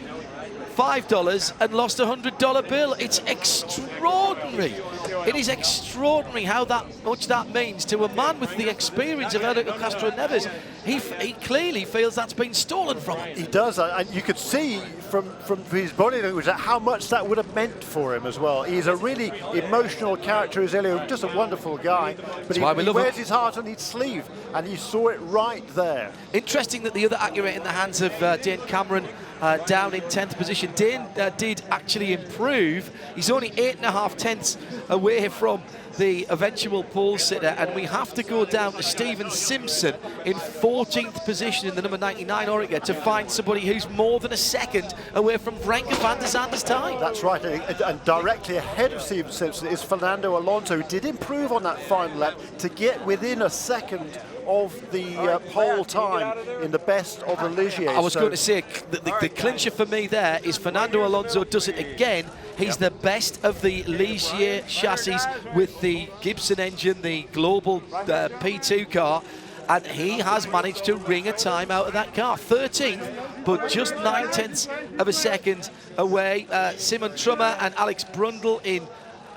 $5 and lost a $100 bill. It's extraordinary. It is extraordinary how much that means to a man with the experience of Helio Castro-Neves. He clearly feels that's been stolen from him. He does, and you could see from his body language how much that would have meant for him as well. He's a really emotional character, is Helio, just a wonderful guy. But he wears his heart on his sleeve, and you saw it right there. Interesting that the other Acura in the hands of Dane Cameron down in 10th position. Dane did actually improve. He's only 8.5 tenths away from the eventual pole sitter, and we have to go down to Stephen Simpson in 14th position in the number 99 Oreca to find somebody who's more than a second away from Renger van der Zande's time. That's right, and directly ahead of Stephen Simpson is Fernando Alonso, who did improve on that final lap to get within a second of the pole time in the best of the Ligier. I was going to say, the clincher for me there is Fernando Alonso does it again. He's the best of the Ligier chassis with the Gibson engine, the global P2 car, and he has managed to wring a time out of that car. 13th, but just 9/10 of a second away. Simon Trummer and Alex Brundle in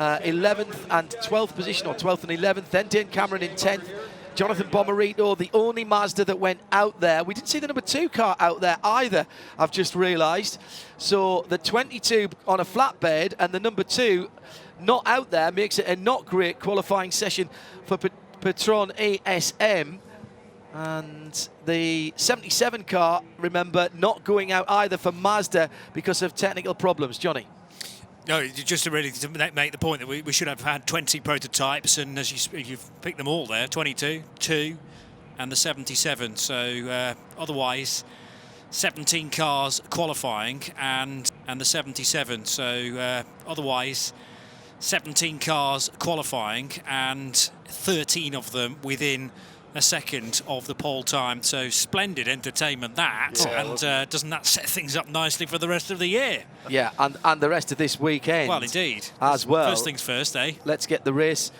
11th and 12th position, or 12th and 11th. Then Dane Cameron in 10th. Jonathan Bomarito, the only Mazda that went out there. We didn't see the number 2 car out there either, I've just realised. So the 22 on a flatbed and the number 2 not out there makes it a not great qualifying session for Patron ASM. And the 77 car, remember, not going out either for Mazda because of technical problems. Johnny? No, just really to make the point that we should have had 20 prototypes, and as you've picked them all there, 22, 2, and the 77. So otherwise, 17 cars qualifying, and the 77. So otherwise, 17 cars qualifying, and 13 of them within a second of the pole time. So splendid entertainment that, yeah, and doesn't that set things up nicely for the rest of the year? Yeah, and the rest of this weekend. Well, indeed. As well. First things first, eh? Let's get the race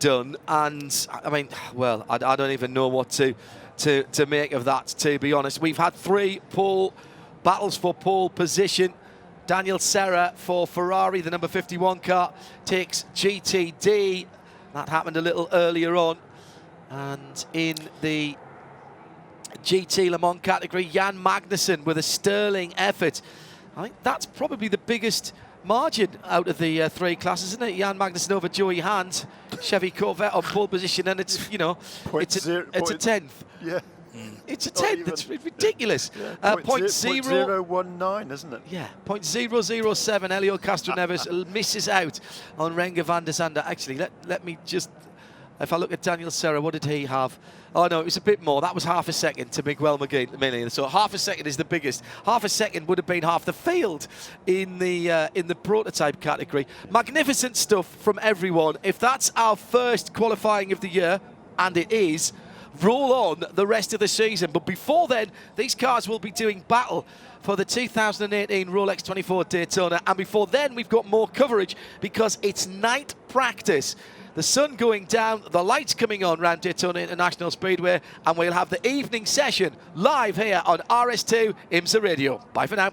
done. And I mean, well, I don't even know what to make of that, to be honest. We've had 3 battles for pole position. Daniel Serra for Ferrari, the number 51 car, takes GTD. That happened a little earlier on. And in the GT Le Mans category, Jan Magnussen with a sterling effort I think that's probably the biggest margin out of the three classes, isn't it? Jan Magnussen over Joey Hand, Chevy Corvette on pole position, and it's, you know, it's a tenth. Yeah. It's a tenth. It's ridiculous. Yeah. Point zero. 0.019, isn't it? Yeah, 0.007. Elio Castroneves misses out on Renger van der Zande. Actually, let me just, if I look at Daniel Serra, what did he have? Oh no, it was a bit more. That was half a second to Miguel Mini. So half a second is the biggest. Half a second would have been half the field in the prototype category. Magnificent stuff from everyone. If that's our first qualifying of the year, and it is, roll on the rest of the season. But before then, these cars will be doing battle for the 2018 Rolex 24 Daytona. And before then, we've got more coverage because it's night practice. The sun going down, the lights coming on around Daytona International Speedway, and we'll have the evening session live here on RS2 IMSA Radio. Bye for now.